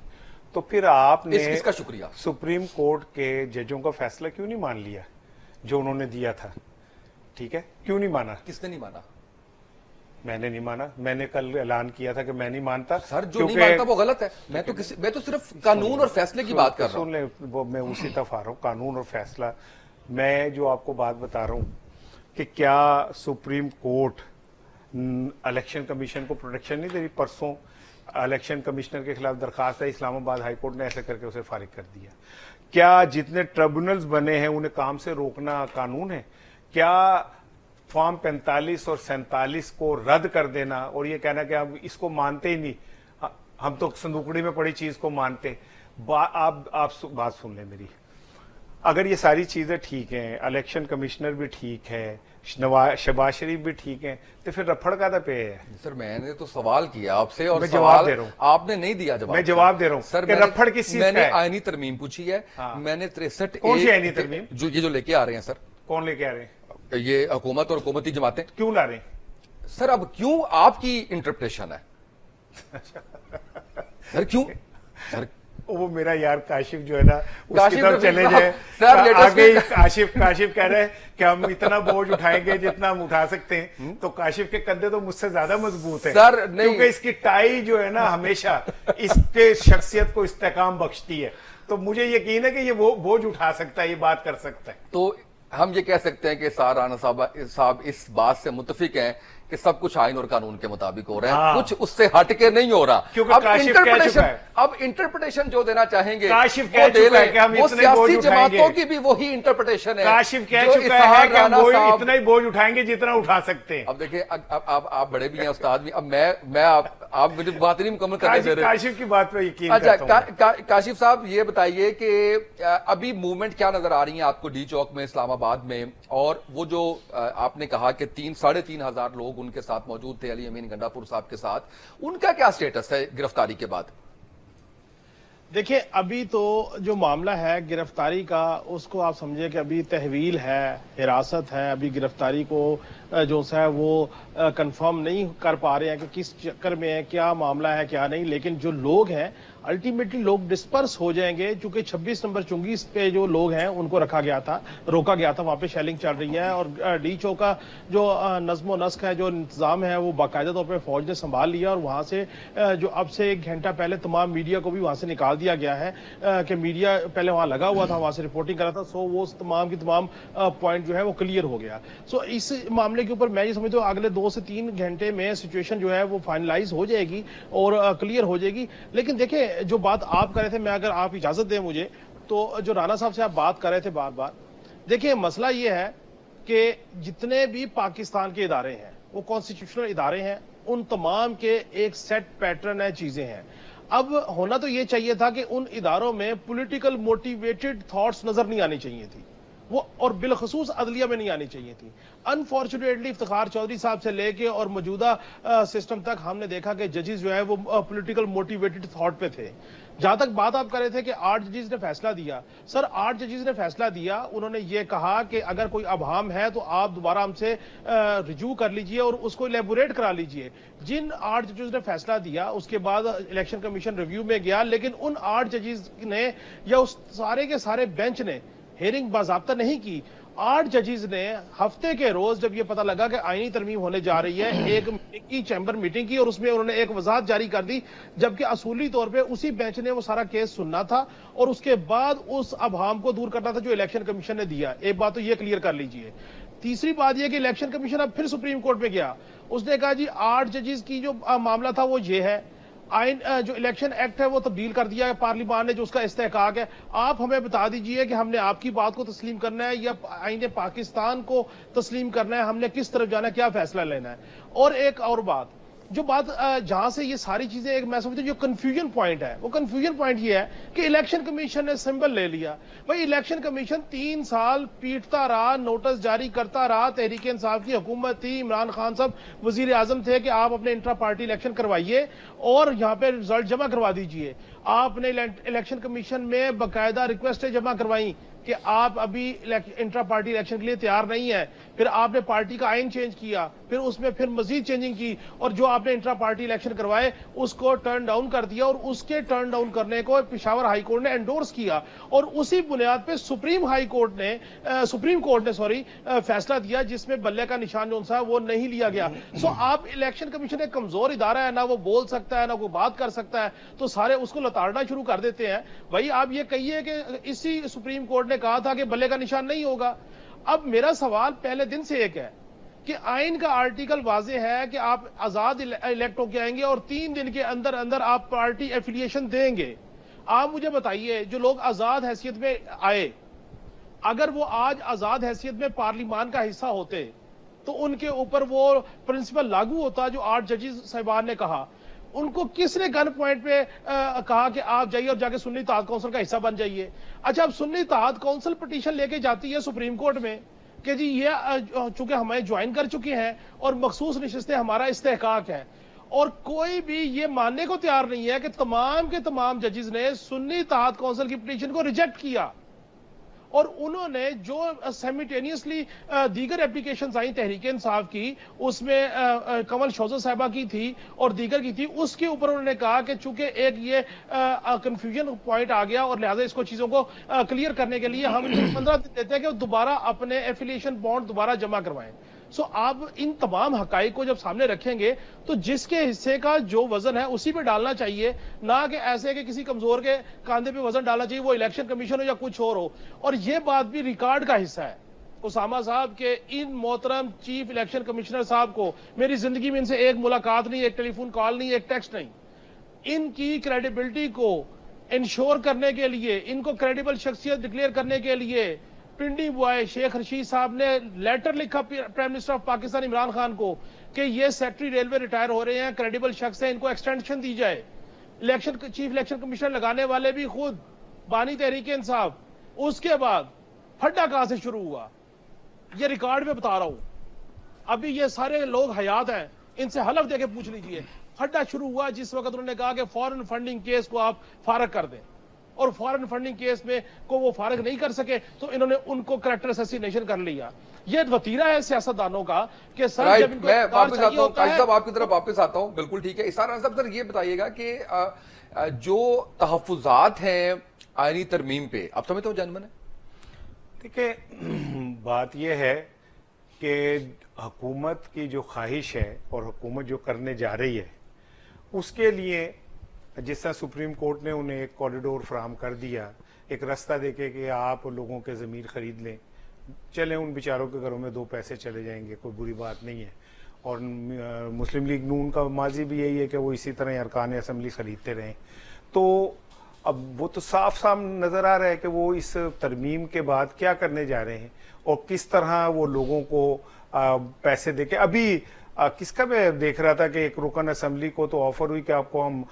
तो फिर आपने इसका शुक्रिया। सुप्रीम कोर्ट के जजों का फैसला क्यों नहीं मान लिया जो उन्होंने दिया था? ठीक है, क्यों नहीं माना? किसने नहीं माना? मैंने नहीं माना। मैंने कल ऐलान किया था कि मैं नहीं मानता। सर जो नहीं मानता वो गलत है। मैं तो सिर्फ कानून और फैसले की बात कर रहा हूं। सुन ले, वो मैं उसी तरफ आ रहा हूं, कानून और फैसला। मैं जो आपको बात बता रहा हूं कि क्या सुप्रीम कोर्ट इलेक्शन कमीशन को प्रोटेक्शन नहीं दे रही? परसों इलेक्शन कमिश्नर के खिलाफ दरखास्त है, इस्लामाबाद हाई कोर्ट ने ऐसे करके उसे फारिग कर दिया। क्या जितने ट्रिब्यूनल्स बने हैं उन्हें काम से रोकना कानून है? क्या फॉर्म 45 और 47 को रद्द कर देना और ये कहना कि हम इसको मानते ही नहीं, हम तो संदूकड़ी में पड़ी चीज को मानते? आप बात सुन लें मेरी। अगर ये सारी चीजें ठीक हैं, इलेक्शन कमिश्नर भी ठीक है, शहबाज शरीफ भी ठीक है, तो फिर रफड़ का तो पे है। सर मैंने तो सवाल किया आपसे और मैं जवाब दे रहा हूं। आपने नहीं दिया जवाब। मैं जवाब दे रहा हूं सर। रफड़ किस चीज का है? मैंने आईनी तरमीम पूछी है। हाँ। मैंने 63 कौन सी आईनी तरमीम? जो लेके आ रहे हैं सर। कौन लेके आ रहे हैं? ये हुकूमत और हुकूमती जमातें। क्यों ला रहे हैं सर? अब क्यों आपकी इंटरप्रिटेशन है सर? क्यों सर? वो मेरा यार काशिफ जो है ना, उसकी काशिफ तरफ चले जाए सर। आगे काशिफ कह रहे हैं कि हम इतना बोझ उठाएंगे जितना हम उठा सकते हैं, तो काशिफ के कंधे तो मुझसे ज्यादा मजबूत है सर। नहीं, क्योंकि इसकी टाई जो है ना हमेशा इसके शख्सियत को इस्तेकाम बख्शती है। तो मुझे यकीन है कि ये वो बोझ उठा सकता है, ये बात कर सकता है। तो हम ये कह सकते हैं कि सार राना साहब इस बात से मुत्तफिक हैं कि सब कुछ आइन और कानून के मुताबिक हो रहा है। हाँ। कुछ उससे हट के नहीं हो रहा। क्योंकि अब काशिफ कह चुका है। अब इंटरप्रिटेशन जो देना चाहेंगे काशिफ कह चुका है कि हम वो इतने बोझ सियासी उठाएंगे। जमातों की भी वही इंटरप्रिटेशन है। काशिफ कह जो चुका है इसहार कि हम राना वो साहब- इतना ही बोझ उठाएंगे जितना उठा सकते हैं। अब देखिए, आप बड़े भी हैं, उस्ताद भी। अब मैं आप मुझे बात नहीं मुकम्मल करने दे रहे। काशिफ की बात पे यकीन अच्छा, करता हूं। काशिफ साहब ये बताइए कि अभी मूवमेंट क्या नजर आ रही है आपको डी चौक में, इस्लामाबाद में? और वो जो आपने कहा कि 3-3,500 लोग उनके साथ मौजूद थे, अली अमीन गंडापुर साहब के साथ, उनका क्या स्टेटस है गिरफ्तारी के बाद? देखिए, अभी तो जो मामला है गिरफ्तारी का, उसको आप समझिए कि अभी तहवील है, हिरासत है। अभी गिरफ्तारी को जो है वो कंफर्म नहीं कर पा रहे हैं कि किस चक्कर में है, क्या मामला है क्या नहीं। लेकिन जो लोग हैं الٹیمیٹلی لوگ ڈسپرس ہو جائیں گے، چونکہ 26 نمبر 24 پہ جو لوگ ہیں ان کو روکا گیا تھا، وہاں پہ شیلنگ چل رہی ہے، اور ڈی چوک کا جو نظم و نسق ہے، جو انتظام ہے، وہ باقاعدہ طور پہ فوج نے سنبھال لیا، اور وہاں سے جو اب سے 1 گھنٹہ پہلے تمام میڈیا کو بھی وہاں سے نکال دیا گیا ہے، کہ میڈیا پہلے وہاں لگا ہوا تھا، وہاں سے رپورٹنگ کر رہا تھا، سو وہ تمام کی تمام پوائنٹ جو ہے وہ کلیئر ہو گیا. سو اس معاملے کے اوپر میں یہ سمجھتا ہوں اگلے 2 سے 3 گھنٹے میں سچویشن جو ہے وہ فائنلائز ہو جائے گی اور کلیئر ہو جائے گی. لیکن دیکھیں جو بات آپ کر رہے تھے، میں اگر آپ اجازت دیں مجھے، تو جو رانا صاحب سے آپ بات کر رہے تھے بار بار، دیکھیں مسئلہ یہ ہے کہ جتنے بھی پاکستان کے ادارے ہیں وہ کانسٹیٹیوشنل ادارے ہیں، ان تمام کے ایک سیٹ پیٹرن ہے، چیزیں ہیں. اب ہونا تو یہ چاہیے تھا کہ ان اداروں میں پولیٹیکل موٹیویٹڈ تھاٹس نظر نہیں آنی چاہیے تھی، وہ اور بالخصوص عدلیہ میں نہیں آنی چاہیے تھی. انفارچونیٹلی افتخار چودھری صاحب سے لے کے اور موجودہ سسٹم تک ہم نے دیکھا کہ ججز جو ہے وہ پولیٹیکل موٹیویٹڈ تھاٹ پہ تھے. جہاں تک بات آپ کر رہے تھے کہ 8 ججز نے فیصلہ دیا، سر 8 ججز نے فیصلہ دیا، انہوں نے یہ کہا کہ اگر کوئی ابہام ہے تو آپ دوبارہ ہم سے رجوع کر لیجئے اور اس کو الیبوریٹ کرا لیجئے. جن 8 ججز نے فیصلہ دیا اس کے بعد الیکشن کمیشن ریویو میں گیا، لیکن ان 8 ججز نے یا اس سارے کے سارے بینچ نے ہیئرنگ باضابطہ نہیں کی. 8 ججز نے ہفتے کے روز جب یہ پتہ لگا کہ آئینی ترمیم ہونے جا رہی ہے، ایک میٹنگ کی، چیمبر میٹنگ کی، اور اس میں انہوں نے ایک وضاحت جاری کر دی، جبکہ اصولی طور پہ اسی بینچ نے وہ سارا کیس سننا تھا اور اس کے بعد اس ابہام کو دور کرنا تھا جو الیکشن کمیشن نے دیا. ایک بات تو یہ کلیئر کر لیجئے. تیسری بات یہ کہ الیکشن کمیشن اب پھر سپریم کورٹ میں گیا، اس نے کہا جی 8 ججز کی جو معاملہ تھا وہ یہ ہے، آئین جو الیکشن ایکٹ ہے وہ تبدیل کر دیا ہے پارلیمان نے، جو اس کا استحقاق ہے. آپ ہمیں بتا دیجئے کہ ہم نے آپ کی بات کو تسلیم کرنا ہے یا آئین پاکستان کو تسلیم کرنا ہے، ہم نے کس طرف جانا ہے، کیا فیصلہ لینا ہے. اور ایک اور بات، جو بات جہاں سے یہ ساری چیزیں ایک میں سمجھتا ہوں جو کنفیوژن پوائنٹ ہے، وہ کنفیوژن پوائنٹ یہ ہے کہ الیکشن کمیشن نے سمبل لے لیا. بھائی الیکشن کمیشن 3 سال پیٹتا رہا، نوٹس جاری کرتا رہا، تحریک انصاف کی حکومت تھی، عمران خان صاحب وزیر اعظم تھے کہ آپ اپنے انٹرا پارٹی الیکشن کروائیے اور یہاں پہ رزلٹ جمع کروا دیجئے. آپ نے الیکشن کمیشن میں باقاعدہ ریکویسٹیں جمع کروائیں کہ آپ ابھی انٹرا پارٹی الیکشن کے لیے تیار نہیں ہے. پھر آپ نے پارٹی کا آئین چینج کیا، پھر اس میں پھر مزید چینجنگ کی، اور جو آپ نے انٹرا پارٹی الیکشن کروائے اس کو ٹرن ڈاؤن کر دیا، اور اس کے ٹرن ڈاؤن کرنے کو پشاور ہائی کورٹ نے انڈورس کیا، اور اسی بنیاد پہ سپریم کورٹ نے فیصلہ دیا جس میں بلے کا نشان جو ہے وہ نہیں لیا گیا. سو آپ الیکشن کمیشن ایک کمزور ادارہ ہے، نہ وہ بول سکتا ہے نہ کوئی بات کر سکتا ہے، تو سارے اس کو لتاڑنا شروع کر دیتے ہیں. بھائی آپ یہ کہیے کہ اسی سپریم کورٹ نے کہا تھا کہ بلے کا نشان نہیں ہوگا. اب میرا سوال پہلے دن سے ایک ہے کہ آئین کا آرٹیکل واضح ہے کہ آپ آزاد الیکٹ ہو کے آئیں گے اور 3 دن کے اندر اندر آپ پارٹی ایفیلیشن دیں گے. آپ مجھے بتائیے جو لوگ آزاد حیثیت میں آئے، اگر وہ آج آزاد حیثیت میں پارلیمان کا حصہ ہوتے تو ان کے اوپر وہ پرنسپل لاگو ہوتا جو 8 ججز صاحبان نے کہا. ان کو کس نے گن پوائنٹ پہ کہا کہ آپ جائیے اور جا کے سنی اتحاد کونسل کا حصہ بن جائیے؟ اچھا اب سنی اتحاد کونسل پٹیشن لے کے جاتی ہے سپریم کورٹ میں کہ جی یہ چونکہ ہمیں جوائن کر چکے ہیں اور مخصوص نشستیں ہمارا استحقاق ہے، اور کوئی بھی یہ ماننے کو تیار نہیں ہے کہ تمام کے تمام ججز نے سنی اتحاد کونسل کی پٹیشن کو ریجیکٹ کیا، اور انہوں نے جو سیمیٹینیسلی دیگر اپلیکیشنز آئیں تحریک انصاف کی، اس میں کمل شوزہ صاحبہ کی تھی اور دیگر کی تھی، اس کے اوپر انہوں نے کہا کہ چونکہ ایک یہ کنفیوژن پوائنٹ آ گیا اور لہٰذا اس کو چیزوں کو کلیئر کرنے کے لیے ہم ان کو 15 دن دیتے ہیں کہ وہ دوبارہ اپنے ایفیلیشن بانڈ دوبارہ جمع کروائیں. سو آپ ان تمام حقائق کو جب سامنے رکھیں گے تو جس کے حصے کا جو وزن ہے اسی پہ ڈالنا چاہیے، نہ کہ ایسے کہ کسی کمزور کے کاندھے پہ وزن ڈالنا چاہیے، وہ الیکشن کمیشن ہو یا کچھ اور ہو. اور یہ بات بھی ریکارڈ کا حصہ ہے اسامہ صاحب کے ان محترم چیف الیکشن کمشنر صاحب کو میری زندگی میں ان سے ایک ملاقات نہیں، ایک ٹیلی فون کال نہیں، ایک ٹیکسٹ نہیں. ان کی کریڈیبلٹی کو انشور کرنے کے لیے، ان کو کریڈیبل شخصیت ڈکلیئر کرنے کے لیے پنڈی بوائے شیخ رشید صاحب نے لیٹر لکھا prime minister of Pakistan Imran Khan کو کہ یہ سیکٹری ریلوے ریٹائر ہو رہے ہیں، کریڈیبل شخص ہیں، ان کو ایکسٹینشن دی جائے. چیف الیکشن کمیشنر لگانے والے بھی خود بانی تحریک انصاف. اس کے بعد پھڈا کہاں سے شروع ہوا یہ ریکارڈ میں بتا رہا ہوں، ابھی یہ سارے لوگ حیات ہیں، ان سے حلف دے کے پوچھ لیجئے. پھڈا شروع ہوا جس وقت انہوں نے کہا کہ فورن فنڈنگ کیس کو آپ فارغ کر دیں، اور फॉरेन फंडिंग केस में को वो फारग नहीं कर सके तो इन्होंने उनको करेक्टर असैसिनेशन कर लिया। ये वतीरा है सियासतदानों का कि सर राइट, जब इनको मैं इक़्तिदार वापस चाहिए आता हूँ होता है काशिफ साहब, आपकी तरफ वापस आता हूँ। बिल्कुल ठीक है। इसार राना साहब, सर ये बताइएगा कि जो तहफ्फुज़ात हैं आईनी तरमीम पे, आप समझते हो जनमन है? देखिए, बात यह है कि हुकूमत की जो ख्वाहिश है और हुकूमत जो करने जा रही है उसके लिए जिस तरह सुप्रीम कोर्ट ने उन्हें एक कॉरिडोर फराहम कर दिया, एक रास्ता देके कि आप लोगों के ज़मीर खरीद लें, चलें, उन बेचारों के घरों में 2 पैसे चले जाएंगे, कोई बुरी बात नहीं है। और मुस्लिम लीग नून का माजी भी यही है कि वो इसी तरह अरकान असम्बली खरीदते रहें। तो अब वो तो साफ साफ नजर आ रहा है कि वो इस तरमीम के बाद क्या करने जा रहे हैं और किस तरह वो लोगों को पैसे देके। अभी किसका मैं देख रहा था कि एक रुकन असम्बली को तो ऑफर हुई कि आपको हम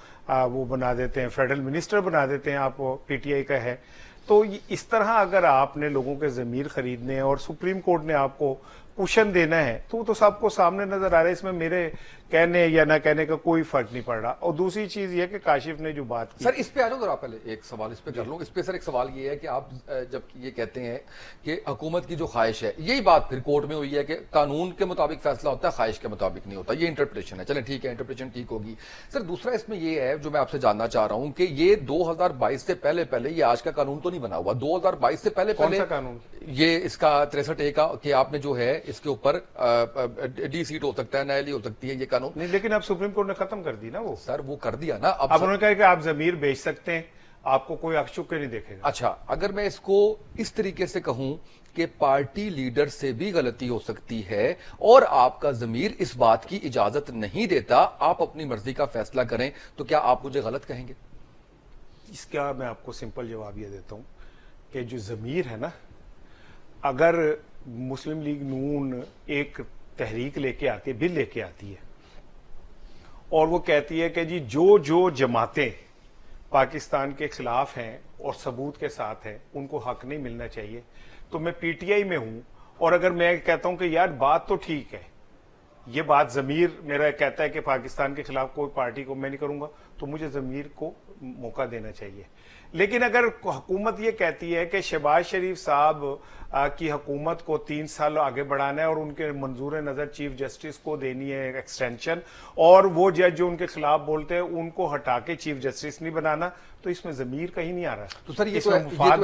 वो बना देते हैं, फेडरल मिनिस्टर बना देते हैं, आप पीटीआई का है। तो इस तरह अगर आपने लोगों के ज़मीर खरीदने हैं और सुप्रीम कोर्ट ने आपको कुशन देना है तो वो तो सबको सामने नजर आ रहा है। इसमें मेरे कहने या ना कहने का कोई फर्क नहीं पड़ रहा। और दूसरी चीज ये कि काशिफ ने जो बात की, सर इस पे आ जाओ, आप पहले एक सवाल इस पे कर लूं। इस पे सर एक सवाल ये है कि आप जब ये कहते हैं कि हुकूमत की जो ख्वाहिश है, यही बात फिर कोर्ट में हुई है कि कानून के मुताबिक फैसला होता है, ख्वाहिश के मुताबिक नहीं होता, ये इंटरप्रिटेशन है। चलें ठीक है, इंटरप्रिटेशन ठीक होगी। सर दूसरा इसमें ये है जो मैं आपसे जानना चाह रहा हूं कि ये 2022 से पहले पहले, ये आज का कानून तो नहीं बना हुआ, 2022 से पहले कौन पहले सा कानून? ये इसका 63A का कि आपने जो है इसके ऊपर डी सीट हो सकता है, न्यायालय हो सकती है, ये कानून नहीं, लेकिन अब सुप्रीम कोर्ट ने खत्म कर दी ना वो। सर वो कर दिया ना। अब उन्होंने कहा कि आप जमीर बेच सकते हैं, आपको कोई अक्षुक नहीं देखेगा। अच्छा, अगर मैं इसको इस तरीके से कहूं कि पार्टी लीडर से भी गलती हो सकती है और आपका जमीर इस बात की इजाजत नहीं देता, आप अपनी मर्जी का फैसला करें, तो क्या आप मुझे गलत कहेंगे? इसका मैं आपको सिंपल जवाब ये देता हूं कि जो जमीर है ना, अगर मुस्लिम लीग नून एक तहरीक लेके आती है, बिल लेके आती है और वो कहती है कि जी जो जो जमातें पाकिस्तान के खिलाफ हैं और सबूत के साथ हैं उनको हक नहीं मिलना चाहिए, तो मैं पीटीआई में हूं और अगर मैं कहता हूं कि यार बात तो ठीक है, ये बात जमीर मेरा कहता है कि पाकिस्तान के खिलाफ कोई पार्टी को मैं नहीं करूंगा, तो मुझे जमीर को मौका देना चाहिए। लेकिन अगर हुकूमत ये कहती है कि शहबाज शरीफ साहब की हुकूमत को 3 साल आगे बढ़ाना है और उनके मंजूर नजर चीफ जस्टिस को देनी है एक्सटेंशन, और वो जज जो उनके खिलाफ बोलते हैं उनको हटा के चीफ जस्टिस नहीं बनाना, तो इसमें जमीर कहीं नहीं आ रहा। तो सर ये तो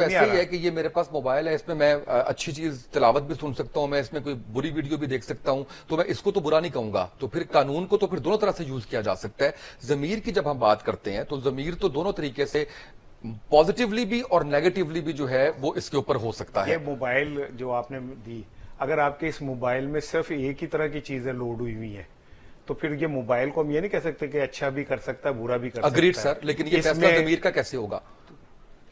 ऐसे ही है कि ये मेरे पास मोबाइल है, इसमें मैं अच्छी चीज तिलावत भी सुन सकता हूं, मैं इसमें कोई बुरी वीडियो भी देख सकता हूं, तो मैं इसको तो बुरा नहीं कहूंगा। तो फिर कानून को तो फिर दोनों तरह से यूज किया जा सकता है। जमीर की जब हम बात करते हैं तो जमीर तो दोनों तरीके से पॉजिटिवली भी और नेगेटिवली भी जो है वो इसके ऊपर हो सकता है। ये मोबाइल जो आपने दी, अगर आपके इस मोबाइल में सिर्फ एक ही तरह की चीजें लोड हुई है तो फिर ये मोबाइल को हम ये नहीं कह सकते कि अच्छा भी कर सकता है, बुरा भी कर सकता है। अग्रीड सर, लेकिन ये फैसला जमीर का कैसे होगा?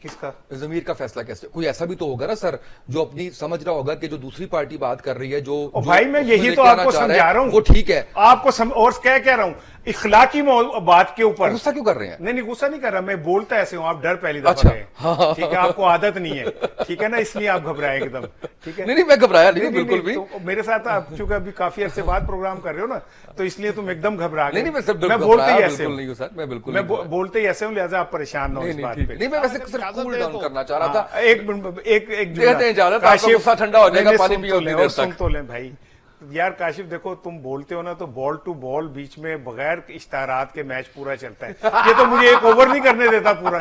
किसका? जमीर का फैसला कैसे? कोई ऐसा भी तो होगा ना सर जो अपनी समझ रहा होगा कि जो दूसरी पार्टी बात कर रही है, जो भाई मैं यही तो आपको समझा रहा हूं, वो ठीक है आपको और कह रहा हूं इखलाकी बात के ऊपर। गुस्सा क्यों कर रहे हैं? नहीं गुस्सा नहीं कर रहा, मैं बोलता ऐसे हूं, आप डर पहली दफा अच्छा, गए, ठीक है, आपको आदत नहीं है, ठीक है ना, इसलिए आप घबराए एकदम, ठीक है। नहीं मैं घबराया नहीं, बिल्कुल भी। तो मेरे साथ आप चूंकि अभी काफी अरसे बाद प्रोग्राम कर रहे हो ना, तो इसलिए तुम एकदम घबरा गए। नहीं मैं बोलते ही ऐसे नहीं हूं सर, मैं बिल्कुल मैं बोलते ही ऐसे हूं, लिहाजा आप परेशान ना हो इस बात पे। नहीं मैं वैसे सिर्फ कूल डाउन करना चाह रहा था। एक गुस्सा ठंडा हो जाएगा, पानी पियो और सुन तो लें भाई। यार काशिफ देखो, तुम बोलते हो ना तो बॉल टू बॉल बीच में बगैर इश्तारात के मैच पूरा चलता है, ये तो मुझे एक ओवर नहीं करने देता पूरा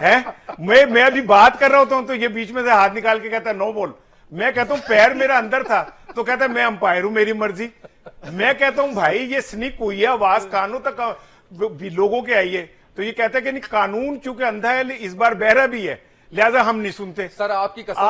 है। मैं अभी बात कर रहा होता हूं तो ये बीच में से हाथ निकाल के कहता है नो बॉल, मैं कहता हूं पैर मेरा अंदर था तो कहता है मैं अंपायर हूं, मेरी मर्जी। मैं कहता हूं भाई ये स्निक हुई है, आवाज कानों तक लोगों के आई है, तो ये कहता है कि नहीं कानून चूंकि अंधा है इस बार बहरा भी है, लिहाजा हम नहीं सुनते। सर आपकी कसम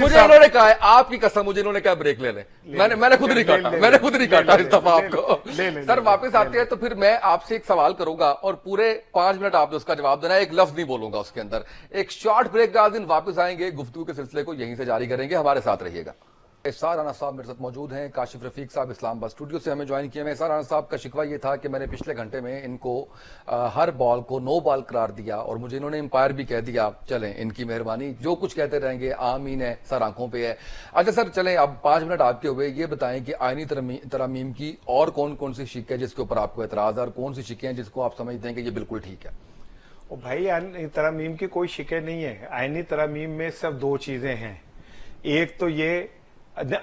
मुझे इन्होंने कहा है, आपकी कसम मुझे इन्होंने क्या ब्रेक ले लें, मैंने खुद नहीं काटा, मैंने खुद नहीं काटा इस दफा आपको। सर वापस आते हैं तो फिर मैं आपसे एक सवाल करूंगा और पूरे 5 मिनट आपने उसका जवाब देना है, एक लफ्ज नहीं बोलूंगा उसके अंदर। एक शॉर्ट ब्रेक के बाद वापस आएंगे, गुफ्तगू के सिलसिले को यहीं से जारी करेंगे, हमारे साथ रहिएगा। इसार राना साहब मेरे साथ मौजूद हैं, काशिफ रफीक साहब इस्लामाबाद स्टूडियो से हमें ज्वाइन किए हैं। इसार राना साहब का शिकवा ये था कि मैंने पिछले घंटे में इनको हर बॉल को नो बॉल करार दिया और मुझे इन्होंने एम्पायर भी कह दिया। चलें इनकी मेहरबानी, जो कुछ कहते रहेंगे आमीन है, सर आंखों पे है। अच्छा सर चलें, अब 5 मिनट आपके हुए, ये बताएं कि आईनी तरमीम की और कौन कौन सी शिक है जिसके ऊपर आपको एतराज है और कौन सी शिकें हैं जिसको आप समझते हैं कि ये बिल्कुल ठीक है? और भाई आईनी तरमीम की कोई शिकायत नहीं है। आईनी तरमीम में सिर्फ दो चीजें हैं, एक तो ये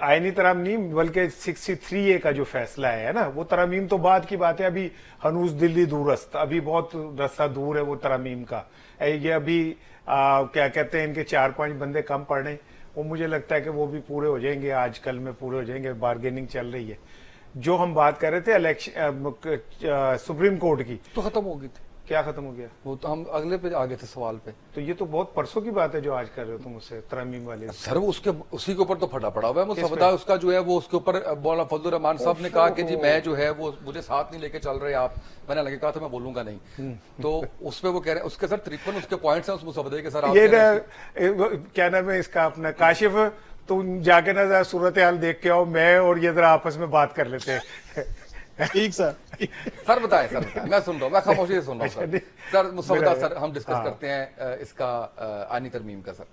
आईनी तरमीम बल्कि 63A का जो फैसला है ना, वो तरमीम तो बाद की बात है, अभी हनूज दिल्ली दूरस्त, अभी बहुत रास्ता दूर है वो तरमीम का। ये अभी क्या कहते हैं, इनके 4-5 बंदे कम पड़ रहे हैं, वो मुझे लगता है कि वो भी पूरे हो जाएंगे, आज कल में पूरे हो जाएंगे, बार्गेनिंग चल रही है। जो हम बात कर रहे थे इलेक्शन सुप्रीम कोर्ट की, तो खत्म हो गई थी। क्या खत्म हो गया? वो तो हम अगले पे आगे थे सवाल पे। तो ये तो बहुत परसों की बात है जो आज कर रहे हो तुम मुझसे तरमीम वाली। सर वो उसके उसी के ऊपर तो फटा पड़ा हुआ है मुसवदा, उसका जो है वो उसके ऊपर मौलाना फजलुर रहमान साहब ने कहा कि जी मैं जो है वो मुझे साथ नहीं लेके चल रहे आप, मैंने लगे कहा था मैं बोलूंगा नहीं। तो उस पे वो कह रहे हैं उसके सर 53 उसके पॉइंट्स हैं उस मुसवदे के। सर ये क्या नाम है इसका अपना काशिफ, तुम जाके ना जरा सूरत हाल देख के आओ, मैं और ये जरा आपस में बात कर लेते हैं। ठीक सर। सर बताएं, मैं सुन रहा हूँ, मैं खामोशी से सुन रहा हूँ सर मुसवदा सर हम डिस्कस करते हैं इसका आईनी तरमीम का। सर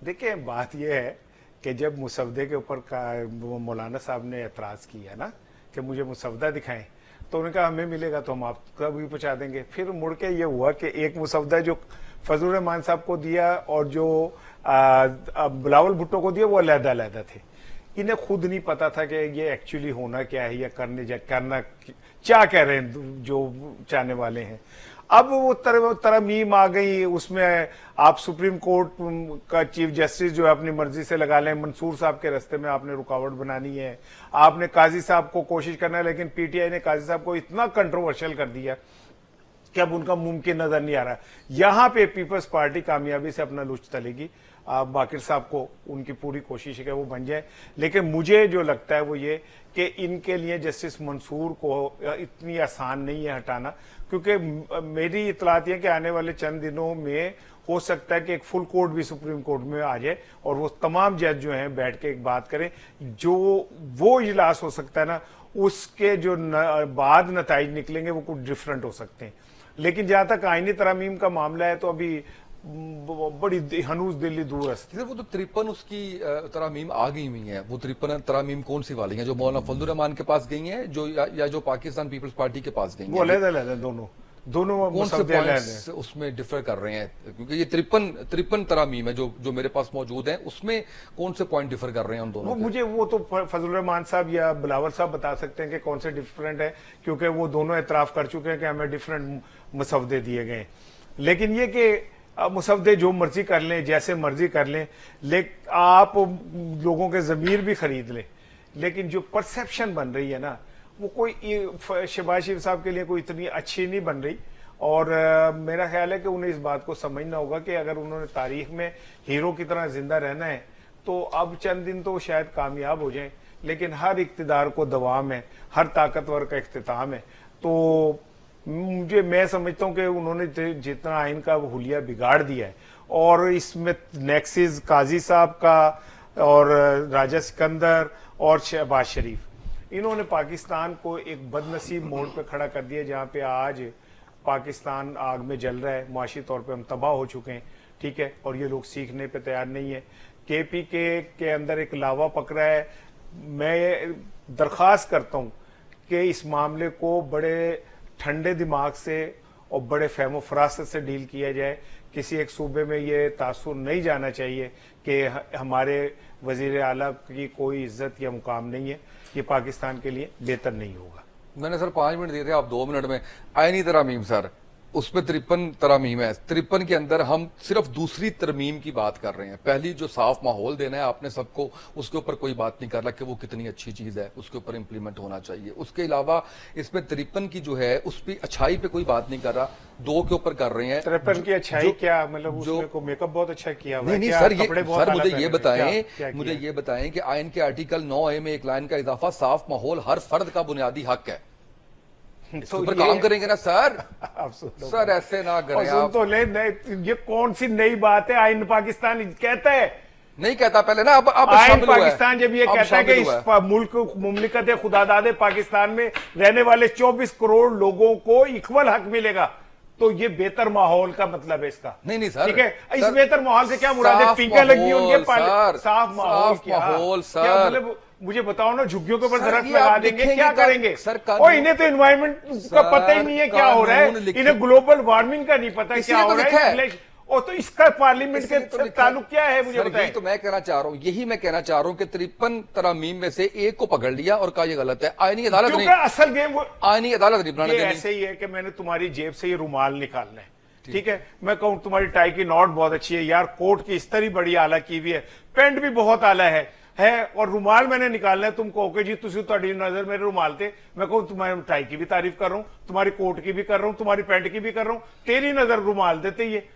देखिए बात यह है कि जब मुसवदे के ऊपर मौलाना साहब ने एतराज किया ना कि मुझे मुसवदा दिखाएं, तो उन्होंने कहा हमें मिलेगा तो हम आपको भी पहुंचा देंगे। फिर मुड़ के ये हुआ कि एक मुसवदा जो फजलुर रहमान साहब को दिया और जो बिलावल भुट्टो को दिया वो अलग-अलग थे। इन्हें खुद नहीं पता था कि ये एक्चुअली होना क्या है या करना क्या कह रहे हैं जो चाहने वाले हैं। अब वो तरमीम आ गई, उसमें आप सुप्रीम कोर्ट का चीफ जस्टिस जो है अपनी मर्जी से लगा लें, मंसूर साहब के रास्ते में आपने रुकावट बनानी है, आपने काजी साहब को कोशिश करना है, लेकिन पीटीआई ने काजी साहब को इतना कंट्रोवर्शियल कर दिया कि अब उनका मुमकिन नजर नहीं आ रहा। यहां पे पीपल्स पार्टी कामयाबी से अपना लुच तलेगी। बाकिर साहब को उनकी पूरी कोशिश है कि वो बन जाए, लेकिन मुझे जो लगता है वो ये कि इनके लिए जस्टिस मंसूर को इतनी आसान नहीं है हटाना, क्योंकि मेरी इतलात है कि आने वाले चंद दिनों में हो सकता है कि एक फुल कोर्ट भी सुप्रीम कोर्ट में आ जाए और वो तमाम जज जो हैं बैठ के एक बात करें, जो वो इजलास हो सकता है ना, उसके जो बाद नताइज निकलेंगे वो कुछ डिफरेंट हो सकते हैं। लेकिन जहां तक आईनी तरमीम का मामला है तो अभी बड़ी हनूज दिल्ली दूर है। वो तो 53 उसकी तरामीम आ गई हुई है, वो 53 तरामीम कौन सी वाली हैं? जो मौलाना फजलुर रहमान के पास गई हैं जो या जो पाकिस्तान पीपल्स पार्टी के पास गई हैं? वो अलग-अलग है दोनों कौन से पॉइंट्स उसमें डिफर कर रहे हैं? क्योंकि ये 53 तरामीम है जो मेरे पास मौजूद है, उसमें कौन से पॉइंट डिफर कर रहे हैं उन दोनों? मुझे वो तो फजलुर रहमान साहब या बिलावल साहब बता सकते हैं कि कौन से डिफरेंट है, क्योंकि वो दोनों एतराफ कर चुके हैं कि हमें डिफरेंट मुसवदे दिए गए। लेकिन ये कि मुसवदे जो मर्जी कर लें, जैसे मर्जी कर लें, लेकिन आप लोगों के जमीर भी खरीद लें, लेकिन जो परसेप्शन बन रही है ना, वो कोई शहबाज शरीफ साहब के लिए कोई इतनी अच्छी नहीं बन रही। और मेरा ख्याल है कि उन्हें इस बात को समझना होगा कि अगर उन्होंने तारीख में हीरो की तरह जिंदा रहना है तो अब चंद दिन तो शायद कामयाब हो जाएं, लेकिन हर इक्तिदार को दवाम है, हर ताकतवर का इख्तिताम है। तो मैं समझता हूं कि उन्होंने जितना आइन का हुलिया बिगाड़ दिया है, और इसमें नेक्सिस काजी साहब का और राजा सिकंदर और शहबाज शरीफ, इन्होंने पाकिस्तान को एक बदनसीब मोड़ पे खड़ा कर दिया, जहां पे आज पाकिस्तान आग में जल रहा है, मुआशी तौर पे हम तबाह हो चुके हैं, ठीक है, और ये लोग सीखने पे तैयार नहीं है। केपीके के अंदर एक लावा पकड़ा है। मैं दरख्वास्त करता हूं कि इस मामले को बड़े ठंडे दिमाग से और बड़े फहमो फरासत से डील किया जाए। किसी एक सूबे में ये तासुर नहीं जाना चाहिए कि हमारे वजीर आला की कोई इज्जत या मुकाम नहीं है, ये पाकिस्तान के लिए बेहतर नहीं होगा। मैंने सर 5 मिनट दिए थे, आप 2 मिनट में। आईनी तरमीम सर, उसमें 53 तरमीम है, 53 के अंदर हम सिर्फ दूसरी तरमीम की बात कर रहे हैं। पहली जो साफ माहौल देना है आपने सबको, उसके ऊपर कोई बात नहीं कर रहा कि वो कितनी अच्छी चीज है, उसके ऊपर इंप्लीमेंट होना चाहिए। उसके अलावा इसमें 53 की जो है उस पर अच्छाई पे कोई बात नहीं कर रहा, 2 के ऊपर कर रहे हैं। 53 की अच्छाई क्या मतलब? उसमें को मेकअप बहुत अच्छा किया हुआ है। नहीं सर, मुझे ये बताएं कि आइन के आर्टिकल 9A में एक लाइन का इजाफा, साफ माहौल हर फर्द का बुनियादी हक है। तो पर काम करेंगे ना सर? सर ऐसे ना करें आप। तो ले ये कौन सी नई बात है? आइन पाकिस्तान कहता है, नहीं कहता पहले ना, अब आइन पाकिस्तान जब ये कहता है कि इस मुल्क मुमलिकत खुदादाद पाकिस्तान में रहने वाले 24 करोड़ लोगों को इक्वल हक मिलेगा, तो ये बेहतर माहौल का मतलब है इसका। नहीं सर, ठीक है, इस बेहतर माहौल से क्या मुराद है? टीके लगी उनके साफ माहौल, सर मुझे बताओ ना, झुग्गियों के ऊपर सर, दरख्त ये लगा आप देंगे, लिखेंगे क्या का- करेंगे? सर, और कानून- इन्हें तो एनवायरमेंट का पता ही नहीं है क्या हो रहा कानून है, लिखे- इन्हें ग्लोबल वार्मिंग का नहीं पता इसलिए क्या तो हो लिखा रहा है। है। और तो इसका पार्लियामेंट इसलिए के तो लिखा- ताल्लुक क्या है, मुझे सर, बताएं। यही तो मैं कहना चाह रहा हूँ, यही मैं कहना चाह रहा हूँ कि 53 तरमीम में से एक को पकड़ लिया और कहा ये गलत है। आईनी अदालत क्योंकि नहीं, असल गेम वो आईनी अदालत नहीं बनाने ये देनी। ऐसे ही है कि मैंने तुम्हारी जेब से ये रुमाल निकालना है, ठीक है, मैं कहूं तुम्हारी टाई की नॉट बहुत अच्छी है यार, कोट की इस्त्री बड़ी आला की हुई है, पेंट भी बहुत आला है, और रुमाल मैंने निकालना है, तुम कहो कि जी तुसी ਤੁਹਾਡੀ नजर मेरे रुमाल थे, मैं कहूं तुम्हारी टाई की भी तारीफ कर रहा हूं, तुम्हारी कोट की भी कर रहा हूं, तुम्हारी पैंट की भी कर रहा हूं, तेरी नजर रुमाल देते ही है।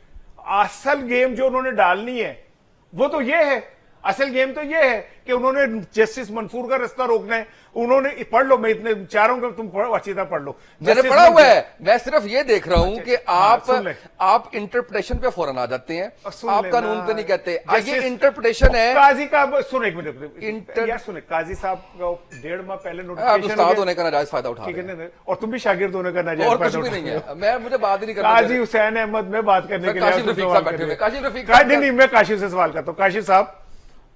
असल गेम जो उन्होंने डालनी है वो तो ये है, असल गेम तो ये है कि उन्होंने जस्टिस मंसूर का रास्ता रोकना है। उन्होंने पढ़ लो, मैं इतने चाह रहा हूं कि तुम अच्छी तरह पढ़ लो। मैंने जस्टिस पढ़ा हुआ मंसूर- है, मैं सिर्फ ये देख रहा हूं कि सुन ले। आप इंटरप्रिटेशन पे फौरन आ जाते हैं, सुन आप लेना। कानून पे नहीं कहते। ये जस्टिस- इंटरप्रिटेशन है। काजी का सुन एक मिनट इंटर- यार, सुने काजी साहब का 1.5 माह पहले आप नोटिफिकेशन उस्ताद होने का नाजायज फायदा उठा ठीक रहे है हैं। ना, और तुम भी शागिर्द होने का नाजायज और कुछ फायदा भी उठा नहीं रहे हो। है, मैं मुझे बात ही नहीं करना। काजी हुसैन अहमद में बात करने के लिए काशिफ आपसे रफीक सवाल साहब बैठे कर हुए। रहे हैं। काशिफ रफीक काजी नहीं, मैं काशिफ से सवाल करता हूँ। काशिफ साहब,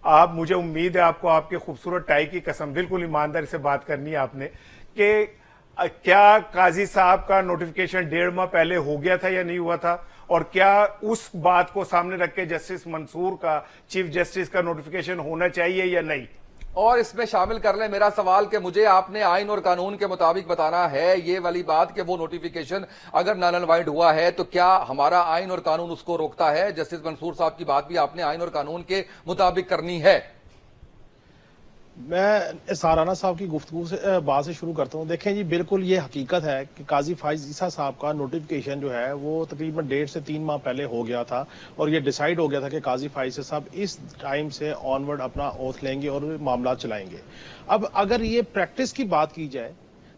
आप, मुझे उम्मीद है आपको आपके खूबसूरत टाई की कसम बिल्कुल ईमानदारी से बात करनी है आपने, कि क्या काजी साहब का नोटिफिकेशन 1.5 माह पहले हो गया था या नहीं हुआ था, और क्या उस बात को सामने रख के जस्टिस मंसूर का, चीफ जस्टिस का नोटिफिकेशन होना चाहिए या नहीं? और इसमें शामिल कर लें मेरा सवाल कि मुझे आपने आइन और कानून के मुताबिक बताना है ये वाली बात कि वो नोटिफिकेशन अगर नल एंड वाइड हुआ है तो क्या हमारा आइन और कानून उसको रोकता है? जस्टिस मंसूर साहब की बात भी आपने आइन और कानून के मुताबिक करनी है। मैं साराना साहब की गुफ्तगू से बात से शुरू करता हूँ। देखें जी, बिल्कुल ये हकीकत है कि काजी फाइज ईसा साहब का नोटिफिकेशन जो है वो तकरीबन 1.5 से 3 माह पहले हो गया था, और ये डिसाइड हो गया था कि काजी फाइज साहब इस टाइम से ऑनवर्ड अपना ओथ लेंगे और मामला चलाएंगे। अब अगर ये प्रैक्टिस की बात की जाए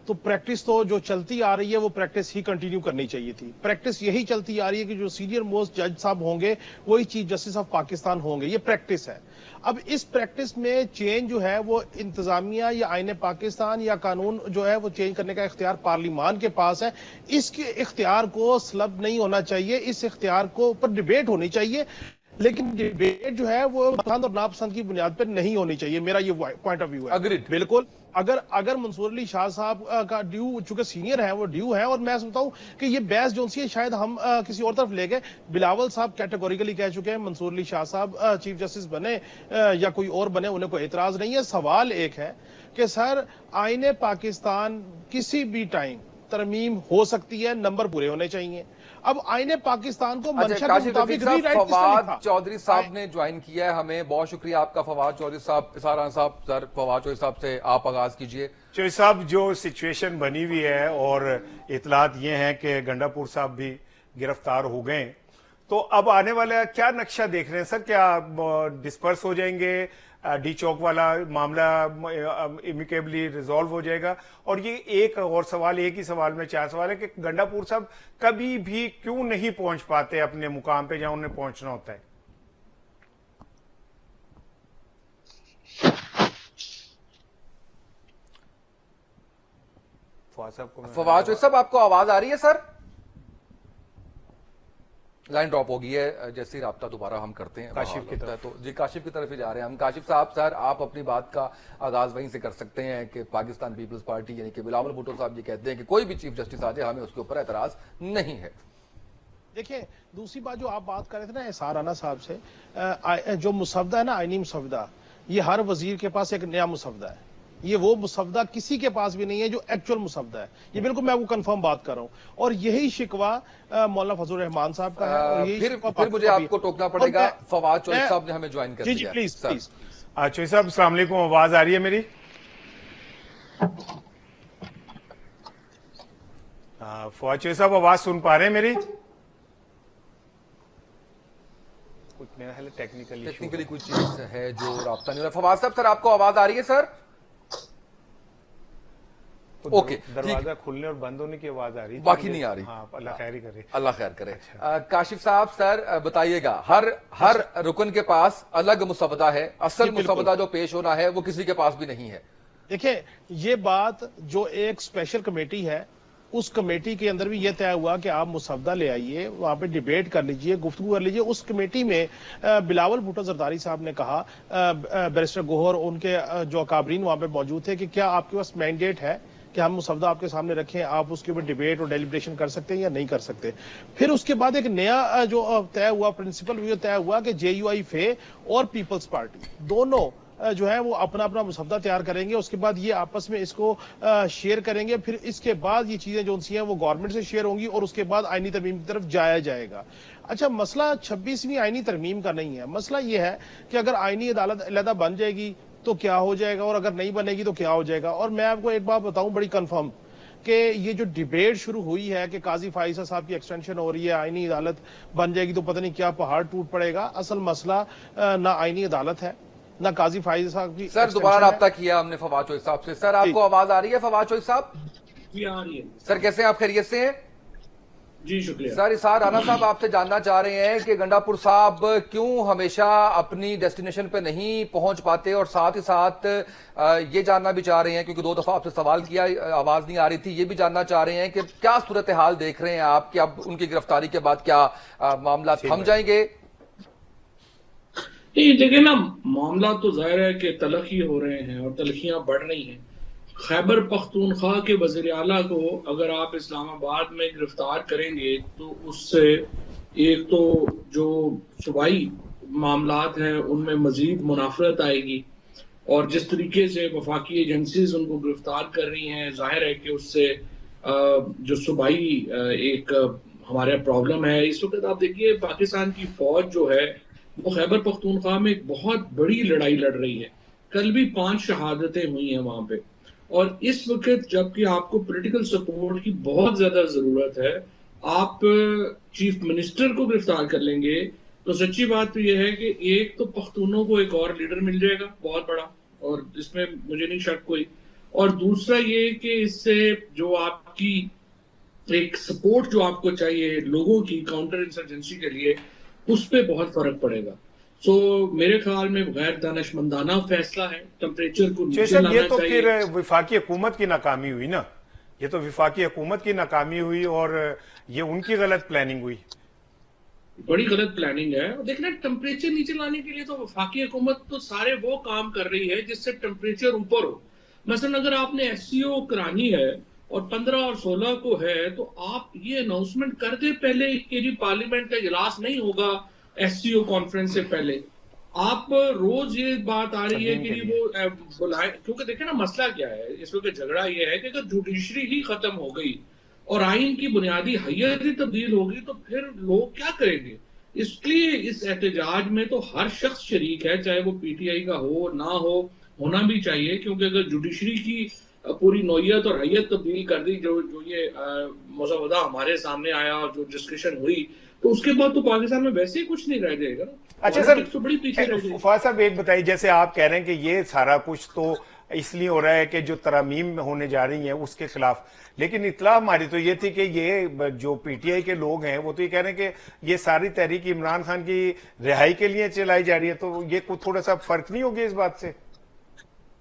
तो प्रैक्टिस तो जो चलती आ रही है वो प्रैक्टिस ही कंटिन्यू करनी चाहिए थी। प्रैक्टिस यही चलती आ रही है कि जो सीनियर मोस्ट जज साहब होंगे वही चीफ जस्टिस ऑफ पाकिस्तान होंगे, ये प्रैक्टिस है। अब इस प्रैक्टिस में चेंज जो है वो इंतजामिया या आईने पाकिस्तान या कानून जो है वो चेंज करने का इख्तियार पार्लिमान के पास है। इसके इख्तियार को स्लब नहीं होना चाहिए, इस इख्तियार को ऊपर डिबेट होनी चाहिए, लेकिन डिबेट जो है वो पसंद और नापसंद की बुनियाद पर नहीं होनी चाहिए। मेरा ये पॉइंट ऑफ व्यू है। Agreed. बिल्कुल, अगर मंसूर अली शाह साहब का ड्यू, चूंकि सीनियर है, वो ड्यू है, और मैं समझता हूं कि ये बहस जो सी है शायद हम किसी और तरफ ले गए। बिलावल साहब कैटेगोरिकली कह चुके हैं मंसूर अली शाह साहब चीफ जस्टिस बने या कोई और बने, उन्हें कोई एतराज नहीं है। सवाल एक है कि सर, आईने पाकिस्तान किसी भी टाइम तरमीम हो सकती है, नंबर पूरे होने चाहिए। अब आईने पाकिस्तान को मंशा के काशिफ मुताबिक रफीक साहब, रीराइट किसने फवाद लिखा? चौधरी साहब ने ज्वाइन किया है हमें, बहुत शुक्रिया आपका फवाद चौधरी साहब। साराना साहब, सर फवाद चौधरी साहब से आप आगाज कीजिए। चौधरी साहब, जो सिचुएशन बनी हुई है और इतलात ये हैं कि गंडापुर साहब भी गिरफ्तार हो गए, तो अब आने वाला क्या नक्शा देख रहे हैं सर? क्या डिस्पर्स हो जाएंगे, डी चौक वाला मामला इमिकेबली रिजॉल्व हो जाएगा? और ये एक और सवाल, एक ही सवाल में 4 सवाल है कि गंडापुर साहब कभी भी क्यों नहीं पहुंच पाते अपने मुकाम पे जहां उन्हें पहुंचना होता है? फवाद चौधरी साहब, आपको आवाज आ रही है सर? लाइन ड्रॉप हो गई है, जैसे ही राब्ता दोबारा हम करते हैं काशिफ की तरफ। तो जी काशिफ की तरफ ही जा रहे हैं हम। काशिफ साहब, सर आप अपनी बात का आगाज वहीं से कर सकते हैं कि पाकिस्तान पीपल्स पार्टी यानी कि बिलावल भुट्टो साहब ये कहते हैं कि कोई भी चीफ जस्टिस आ जाए हमें उसके ऊपर एतराज नहीं है। देखिए, दूसरी बात जो आप बात कर रहे थे ना साराना साहब से, जो मुसवदा है ना, आईनी मुसवदा, ये हर वजीर के पास एक नया मुसवदा है। ये वो मुसवदा किसी के पास भी नहीं है जो एक्चुअल मुसवदा है। ये बिल्कुल मैं आपको कंफर्म बात कर रहा हूं, और यही शिकवा मौलाना फजल रहमान साहब का है, और यही शिकवा फिर मुझे आपको टोकना पड़ेगा। फवाद चौधरी साहब ने हमें ज्वाइन कर जी दिया। Please please. चौधरी साहब, अस्सलाम वालेकुम, आवाज आ रही है मेरी? फवाद चौधरी साहब, आवाज सुन पा रहे हैं मेरी? कुछ मेरा ख्याल टेक्निकली कोई चीज है जो राब्ता नहीं हो रहा। फवाद साहब, सर आपको आवाज आ रही है सर? ओके, दरवाजा खुलने और बंद होने की आवाज आ रही है, बाकी नहीं आ रही। हाँ, अल्लाह खैर ही करे। अल्लाह खैर करे। काशिफ साहब, सर बताइएगा, हर रुकन के पास अलग मुसवदा है, असल मुसवदा जो पेश होना है वो किसी के पास भी नहीं है। देखिए, ये बात जो एक स्पेशल कमेटी है उस कमेटी के अंदर भी यह तय हुआ कि आप मुसवदा ले आइए, वहां पे डिबेट कर लीजिए, गुफ्तगू कर लीजिए। उस कमेटी में बिलावल भुट्टो जरदारी साहब ने कहा, बैरिस्टर गोहर उनके जो अकाबरीन वहां पे मौजूद थे, कि क्या आपके पास मैंडेट है कि हम मुसवदा आपके सामने रखें, आप उसके ऊपर डिबेट और डेलिब्रेशन कर सकते हैं या नहीं कर सकते। फिर उसके बाद एक नया जो तय हुआ प्रिंसिपल, वो तय हुआ कि JUI-FA और पीपल्स पार्टी दोनों जो है वो अपना अपना मुसवदा तैयार करेंगे, उसके बाद ये आपस में इसको शेयर करेंगे, फिर इसके बाद ये चीजें जो सी हैं वो गवर्नमेंट से शेयर होंगी और उसके बाद आईनी तरमीम की तरफ जाया जाएगा। अच्छा, मसला 26वीं आईनी तरमीम का नहीं है, मसला ये है कि अगर आईनी अदालत अलहदा बन जाएगी तो क्या हो जाएगा, और अगर नहीं बनेगी तो क्या हो जाएगा। और मैं आपको एक बात बताऊं बड़ी कंफर्म, कि ये जो डिबेट शुरू हुई है कि काजी फाइजा साहब की एक्सटेंशन हो रही है, आईनी अदालत बन जाएगी तो पता नहीं क्या पहाड़ टूट पड़ेगा, असल मसला ना आईनी अदालत है ना काजी फाइजा साहब की। सर दोबारा राब्ता किया हमने फवाद चौधरी साहब से। सर आपको आवाज आ रही है फवाद चौधरी साहब? जी आ रही है सर, कैसे हैं आप, खैरियत से हैं? जी शुक्रिया सर इसार राना साहब आपसे जानना चाह रहे हैं कि गंडापुर साहब क्यों हमेशा अपनी डेस्टिनेशन पे नहीं पहुंच पाते, और साथ ही साथ ये जानना भी चाह रहे हैं, क्योंकि 2 दफा आपसे सवाल किया आवाज नहीं आ रही थी, ये भी जानना चाह रहे हैं कि क्या सूरत हाल देख रहे हैं आप कि अब उनकी गिरफ्तारी के बाद क्या मामला थम जाएंगे? नहीं, देखिए ना, मामला तो जाहिर है कि तलखी हो रहे हैं और तलखियां बढ़ रही हैं। खैबर पख्तूनख्वा के वज़ीर आला को अगर आप इस्लामाबाद में गिरफ्तार करेंगे तो उससे एक तो जो सूबाई मामलात हैं उनमें मजीद मुनाफरत आएगी, और जिस तरीके से वफाकी एजेंसीज उनको गिरफ्तार कर रही हैं, जाहिर है कि उससे जो सूबाई एक हमारे प्रॉब्लम है। इस वक्त आप देखिए पाकिस्तान की फौज जो है वो खैबर पख्तूनख्वा में एक बहुत बड़ी लड़ाई लड़ रही है। कल भी 5 शहादतें हुई हैं वहां पे, और इस वक्त जबकि आपको पॉलिटिकल सपोर्ट की बहुत ज्यादा जरूरत है, आप चीफ मिनिस्टर को गिरफ्तार कर लेंगे तो सच्ची बात तो यह है कि एक तो पख्तूनों को एक और लीडर मिल जाएगा बहुत बड़ा, और इसमें मुझे नहीं शक कोई, और दूसरा ये कि इससे जो आपकी एक सपोर्ट जो आपको चाहिए लोगों की काउंटर इंसर्जेंसी के लिए, उस पे बहुत फर्क पड़ेगा। सो मेरे ख्याल में गैर दानिशमंदाना फैसला है टेम्परेचर को नीचे लाना ये तो चाहिए। फिर विफाकी हुकूमत की नाकामी हुई ना, ये तो विफाकी हुकूमत की नाकामी हुई और ये उनकी गलत प्लानिंग हुई, बड़ी गलत प्लानिंग है। और देखना, टेम्परेचर नीचे लाने के लिए तो वफाकी हुकूमत तो सारे वो काम कर रही है जिससे टेम्परेचर ऊपर हो। मसलन अगर आपने SCO करानी है और 15 और 16 को है, तो आप ये अनाउंसमेंट कर दे पहले कि जी पार्लियामेंट का इजलास नहीं होगा SCO कॉन्फ्रेंस से पहले। आप रोज ये बात आ रही है कि जी वो बुलाए, क्योंकि देखे ना मसला क्या है इस वक्त, झगड़ा ये है कि अगर जुडिशरी ही खत्म हो गई और आइन की बुनियादी हैयत ही तब्दील होगी तो फिर लोग क्या करेंगे। इसलिए इस एहतजाज में तो हर शख्स शरीक है, चाहे वो PTI का हो ना हो, होना भी चाहिए, क्योंकि अगर जुडिशरी की पूरी नौयत और हैयत तब्दील कर दी, जो ये मसवदा हमारे सामने आया और जो डिस्कशन हुई, तो उसके बाद तो पाकिस्तान में वैसे ही कुछ नहीं रह जाएगा। अच्छा सर, तो बड़ी पीछे रह जाएगी। फवाद साहब एक बताइए, जैसे आप कह रहे हैं कि ये सारा कुछ तो इसलिए हो रहा है कि जो तरामीम होने जा रही हैं उसके खिलाफ, लेकिन इतला हमारी तो ये थी कि ये जो PTI के लोग हैं वो तो ये कह रहे हैं कि ये सारी तहरीक इमरान खान की रिहाई के लिए चलाई जा रही है, तो ये कुछ थोड़ा सा फर्क नहीं हो गया इस बात से?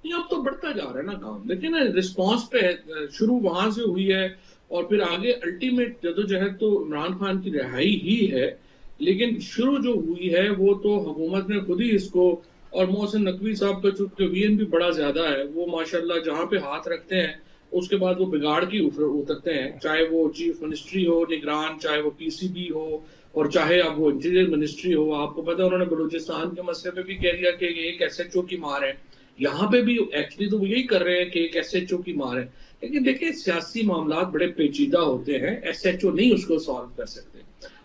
अब तो बढ़ता जा रहा है ना काम। देखिए ना, रिस्पॉन्स पे शुरू वहां से हुई है और फिर आगे अल्टीमेट जदोजहद तो इमरान खान की रिहाई ही है, लेकिन शुरू जो हुई है वो तो हुकूमत ने खुद ही इसको, और मोहसिन नकवी साहब का चूंकि VN भी बड़ा ज्यादा है, वो माशाल्लाह जहां पे हाथ रखते हैं उसके बाद वो बिगाड़ की उतरते हैं, चाहे वो चीफ मिनिस्ट्री हो निगरान, चाहे वो PCB हो, और चाहे अब वो इंटीरियर मिनिस्ट्री हो। आपको पता है उन्होंने बलूचिस्तान के मसले पे भी कह दिया कि एक SHO की मार है, यहाँ पे भी एक्चुअली तो वो यही कर रहे हैं कि एक SHO की मार है। लेकिन देखिए सियासी मामला बड़े पेचीदा होते हैं, SHO नहीं उसको सॉल्व कर सकते,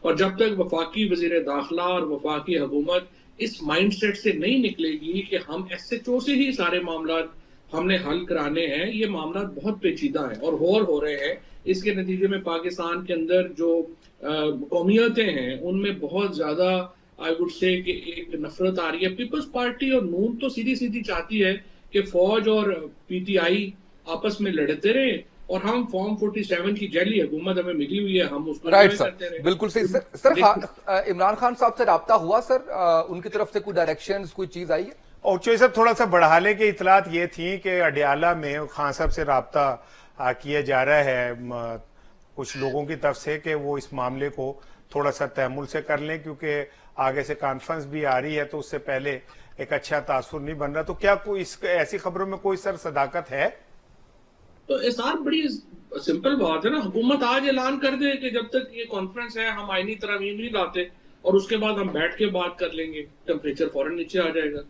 और जब तक वफाकी वजीर दाखिला और वफाकी हुकूमत इस माइंडसेट से नहीं निकलेगी कि हम SHO से ही सारे मामला हमने हल कराने हैं, ये मामला बहुत पेचीदा है और हो रहे हैं। इसके नतीजे में पाकिस्तान के अंदर जो कौमियतें हैं उनमें बहुत ज्यादा आई वुड से कि एक नफरत आ रही है। पीपल्स पार्टी और नून तो सीधी सीधी चाहती है कि फौज और PTI आपस में लड़ते रहे और हम फॉर्म 47 की जैली हुकूमत हमें मिली हुई है, हम उसको राइट सर, बिल्कुल सही सर। इमरान खान साहब से राब्ता हुआ सर, उनकी तरफ से कोई डायरेक्शंस, कोई चीज आई है? और चौधरी साहब थोड़ा सा बढ़ाले की इतलात ये थी कि अडियाला में खान साहब से राब्ता किया जा रहा है, कुछ लोगों की तरफ से कि वो इस मामले को थोड़ा सा तहमुल से कर लें, क्योंकि आगे से कॉन्फ्रेंस भी आ रही है तो उससे पहले एक अच्छा तासुर नहीं बन रहा। तो क्या कोई इस ऐसी खबरों में कोई सर सदाकत है? तो एसआर बड़ी सिंपल बात है ना, हुकूमत आज ऐलान कर दे कि जब तक ये कॉन्फ्रेंस है हम आईनी तरमीम नहीं लाते, और उसके बाद हम बैठ के बात कर लेंगे, टेम्परेचर फौरन नीचे आ जाएगा।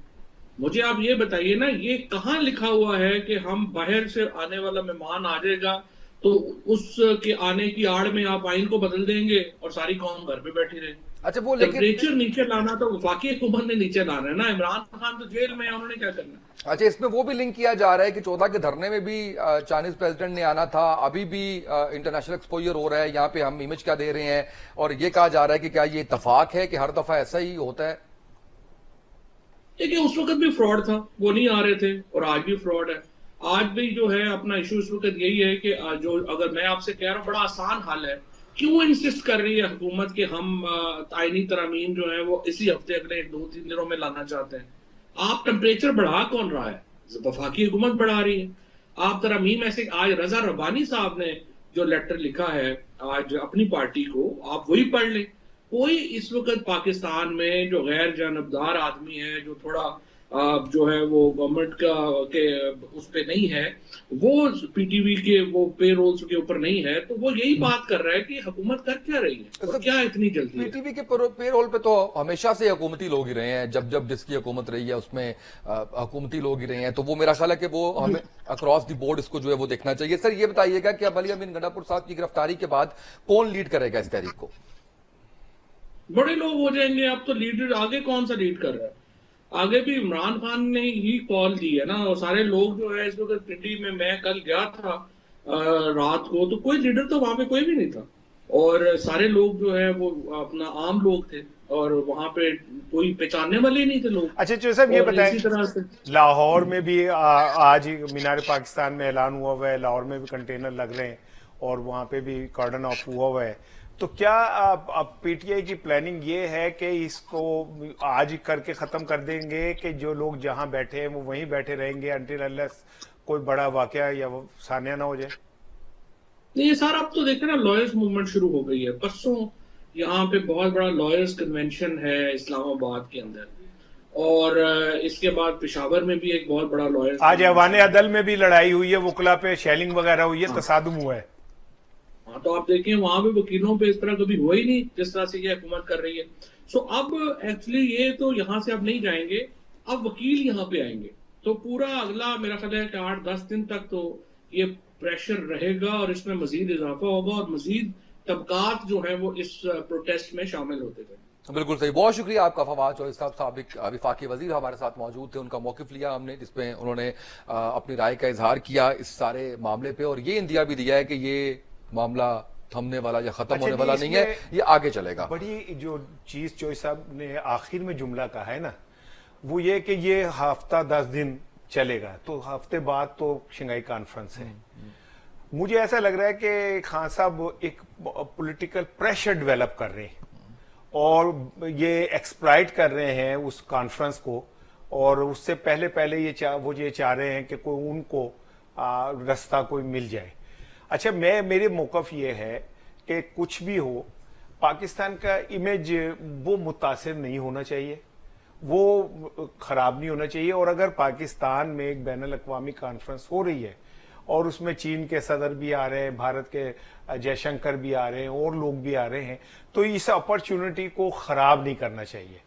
मुझे आप ये बताइए ना, ये कहाँ लिखा हुआ है कि हम बाहर से आने वाला मेहमान आ जाएगा तो उसके आने की आड़ में आप आइन को बदल देंगे और सारी कौम घर पे बैठी रहे? अच्छा वो लेकिन टेम्परेचर नीचे लाना तो वफाकी हुकूमत ने नीचे लाना है ना, इमरान खान तो जेल में है, उन्होंने क्या करना है? अच्छा इसमें वो भी लिंक किया जा रहा है कि 14 के धरने में भी चाइनीज प्रेसिडेंट ने आना था, अभी भी इंटरनेशनल एक्सपोजर हो रहा है, यहाँ पे हम इमेज क्या दे रहे हैं, और ये कहा जा रहा है कि क्या ये इत्तेफाक है कि हर दफा ऐसा ही होता है? देखिए उस वक्त भी फ्रॉड था, वो नहीं आ रहे थे, और आज भी फ्रॉड है। आज भी जो है अपना इशू इस वक्त यही है कि जो अगर मैं आपसे कह रहा हूँ बड़ा आसान हल है, क्यों इंसिस्ट कर रही है हुकूमत कि हम आईनी तरमीम जो है वो इसी हफ्ते अगले 2-3 दिनों में लाना चाहते हैं? आप टेम्परेचर बढ़ा कौन रहा है? वफाकी हुकूमत बढ़ा रही है। आप तरमीम ऐसे, आज रजा रब्बानी साहब ने जो लेटर लिखा है आज अपनी पार्टी को, आप वही पढ़ लें। कोई इस वक्त पाकिस्तान में जो गैर जानबदार आदमी है, जो थोड़ा जो है वो गवर्नमेंट का के उस पे नहीं है, वो पीटीवी के वो पे रोल्स के ऊपर नहीं है, तो वो यही बात कर रहा है कि हुकूमत कर क्या रही है और क्या इतनी जल्दी है? पीटीवी के पे रोल पे तो हमेशा से हुकूमती लोग ही रहे हैं, जब जब जिसकी हुकूमत रही है उसमें हुकूमती लोग ही रहे हैं, तो वो मेरा ख्याल है कि वो हमें अक्रॉस द बोर्ड इसको जो है वो देखना चाहिए। सर ये बताइएगा कि अब अली अमीन गंडापुर साहब की गिरफ्तारी के बाद कौन लीड करेगा इस तहरीक को? बड़े लोग हो जाएंगे। अब तो लीडर आगे कौन सा लीड कर रहा है? आगे भी इमरान खान ने ही कॉल दी है ना, और सारे लोग जो है इस वक्त पिंडी में, मैं कल गया था रात को, तो कोई लीडर तो वहां पे कोई भी नहीं था, और सारे लोग जो है वो अपना आम लोग थे, और वहां पे कोई पहचानने वाले ही नहीं थे लोग। अच्छा चौधरी साहब ये बताएं, इसी तरह से लाहौर में भी आज ही मीनार पाकिस्तान में ऐलान हुआ हुआ है, लाहौर में भी कंटेनर लग रहे हैं और वहां पे भी कार्डन ऑफ हुआ हुआ है, तो क्या अब पीटीआई की प्लानिंग ये है कि इसको आज ही करके खत्म कर देंगे कि जो लोग जहां बैठे हैं वो वहीं बैठे रहेंगे अंटिल अनलेस कोई बड़ा वाकया या सानिया ना हो जाए? नहीं, ये सारा अब तो देखे ना, लॉयर्स मूवमेंट शुरू हो गई है। परसों यहाँ पे बहुत बड़ा लॉयर्स कन्वेंशन है इस्लामाबाद के अंदर, और इसके बाद पेशावर में भी एक बहुत बड़ा लॉयर्स, आज ऐवान अदल में भी लड़ाई हुई है, वकला पे शेलिंग वगैरह हुई है, तसादुम हुआ है। हाँ, तो आप देखें वहां पे वकीलों पे इस तरह कभी हुआ ही नहीं जिस तरह से ये हुकूमत कर रही है। सो अब एक्चुअली ये तो यहाँ से अब नहीं जाएंगे, अब वकील यहाँ पे आएंगे, तो पूरा अगला मेरा ख्याल है कि 8-10 दिन तक तो ये प्रेशर रहेगा, और इसमें मजीद इजाफा होगा, और मजीद तबकात जो है वो इस प्रोटेस्ट में शामिल होते गए। बिल्कुल सही, बहुत शुक्रिया आपका फवाद चौधरी साहब, साबिक वफाकी वजीर हमारे साथ मौजूद थे, उनका मौकिफ लिया हमने जिसमें उन्होंने अपनी राय का इजहार किया इस सारे मामले पे, और ये इंदिया भी दिया है कि ये मामला थमने वाला या खत्म होने वाला नहीं है, ये आगे चलेगा। बड़ी जो चीज चौधरी साहब ने आखिर में जुमला कहा है ना, वो ये कि ये हफ्ता 10 दिन चलेगा, तो हफ्ते बाद तो शंघाई कॉन्फ्रेंस है। मुझे ऐसा लग रहा है कि खान साहब एक पॉलिटिकल प्रेशर डेवलप कर रहे हैं और ये एक्सप्लॉइट कर रहे हैं उस कॉन्फ्रेंस को, और उससे पहले पहले वो ये चाह रहे हैं कि कोई उनको रास्ता कोई मिल जाए। अच्छा, मेरे मौकफ ये है कि कुछ भी हो, पाकिस्तान का इमेज वो मुतासिर नहीं होना चाहिए, वो खराब नहीं होना चाहिए, और अगर पाकिस्तान में एक बैनुल अक़वामी कॉन्फ्रेंस हो रही है और उसमें चीन के सदर भी आ रहे हैं, भारत के जयशंकर भी आ रहे हैं और लोग भी आ रहे हैं, तो इस अपॉर्चुनिटी को खराब नहीं करना चाहिए,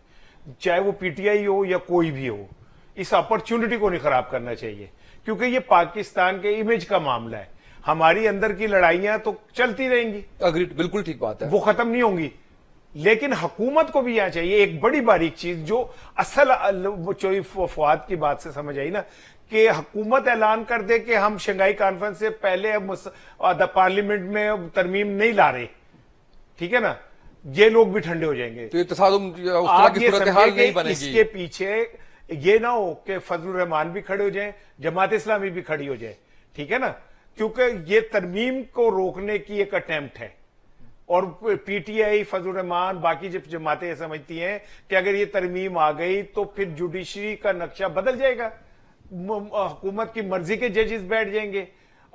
चाहे वो पीटीआई हो या कोई भी हो, इस अपॉर्चुनिटी को नहीं खराब करना चाहिए, क्योंकि ये पाकिस्तान के इमेज का मामला है। हमारी अंदर की लड़ाइयां तो चलती रहेंगी, अग्रीड, बिल्कुल ठीक बात है, वो खत्म नहीं होंगी, लेकिन हुकूमत को भी यहां चाहिए एक बड़ी बारीक चीज, जो असल चोरी फवाद की बात से समझ आई ना, कि हुकूमत ऐलान कर दे कि हम शंघाई कॉन्फ्रेंस से पहले पार्लियामेंट में तरमीम नहीं ला रहे, ठीक है ना, ये लोग भी ठंडे हो जाएंगे, तो ये तसादुम उस तरह की सूरत हाल नहीं बनेगी। इसके पीछे ये ना हो कि फजलुर रहमान भी खड़े हो जाए, जमात इस्लामी भी खड़ी हो जाए, ठीक है ना, क्योंकि ये तरमीम को रोकने की एक अटेम्प्ट है, और पीटीआई, फजलुर रहमान, बाकी जब जमातें समझती हैं कि अगर ये तरमीम आ गई तो फिर जुडिशरी का नक्शा बदल जाएगा, हुकूमत की मर्जी के जजेस बैठ जाएंगे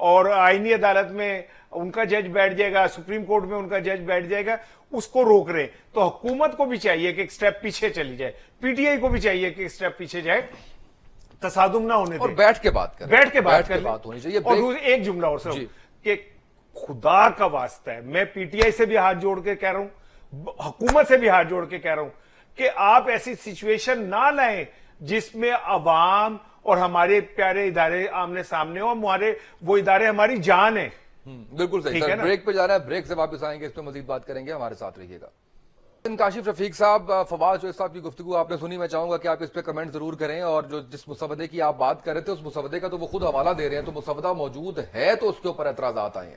اور آئینی عدالت میں ان کا جج بیٹھ جائے گا, سپریم کورٹ میں ان کا جج بیٹھ جائے گا, اس کو روک رہے. تو حکومت کو بھی چاہیے کہ ایک سٹیپ پیچھے چلی جائے, پی ٹی آئی کو بھی چاہیے کہ ایک سٹیپ پیچھے جائے, تصادم نہ ہونے دے, اور بیٹھ کے بات کریں, بیٹھ کے بات کر بات ہونی چاہیے. اور ایک جملہ اور سر کہ خدا کا واسطہ ہے, میں پی ٹی آئی سے بھی ہاتھ جوڑ کے کہہ رہا ہوں, حکومت سے بھی ہاتھ جوڑ کے کہہ رہا ہوں کہ آپ ایسی سچویشن نہ لائیں جس میں عوام اور ہمارے پیارے ادارے آمنے سامنے ہو. ہمارے وہ ادارے ہماری جان ہیں. بالکل صحیح سر, بریک پہ جا رہا ہے, بریک سے واپس آئیں گے, اس پہ مزید بات کریں گے, ہمارے ساتھ رہیے گا. کاشف رفیق صاحب, فواد چوہدری صاحب کی گفتگو آپ نے سنی, میں چاہوں گا کہ آپ اس پہ کمنٹ ضرور کریں, اور جو جس مسودے کی آپ بات کر رہے تھے اس مسودے کا تو وہ خود حوالہ دے رہے ہیں, تو مسودہ موجود ہے تو اس کے اوپر اعتراضات آئے ہیں.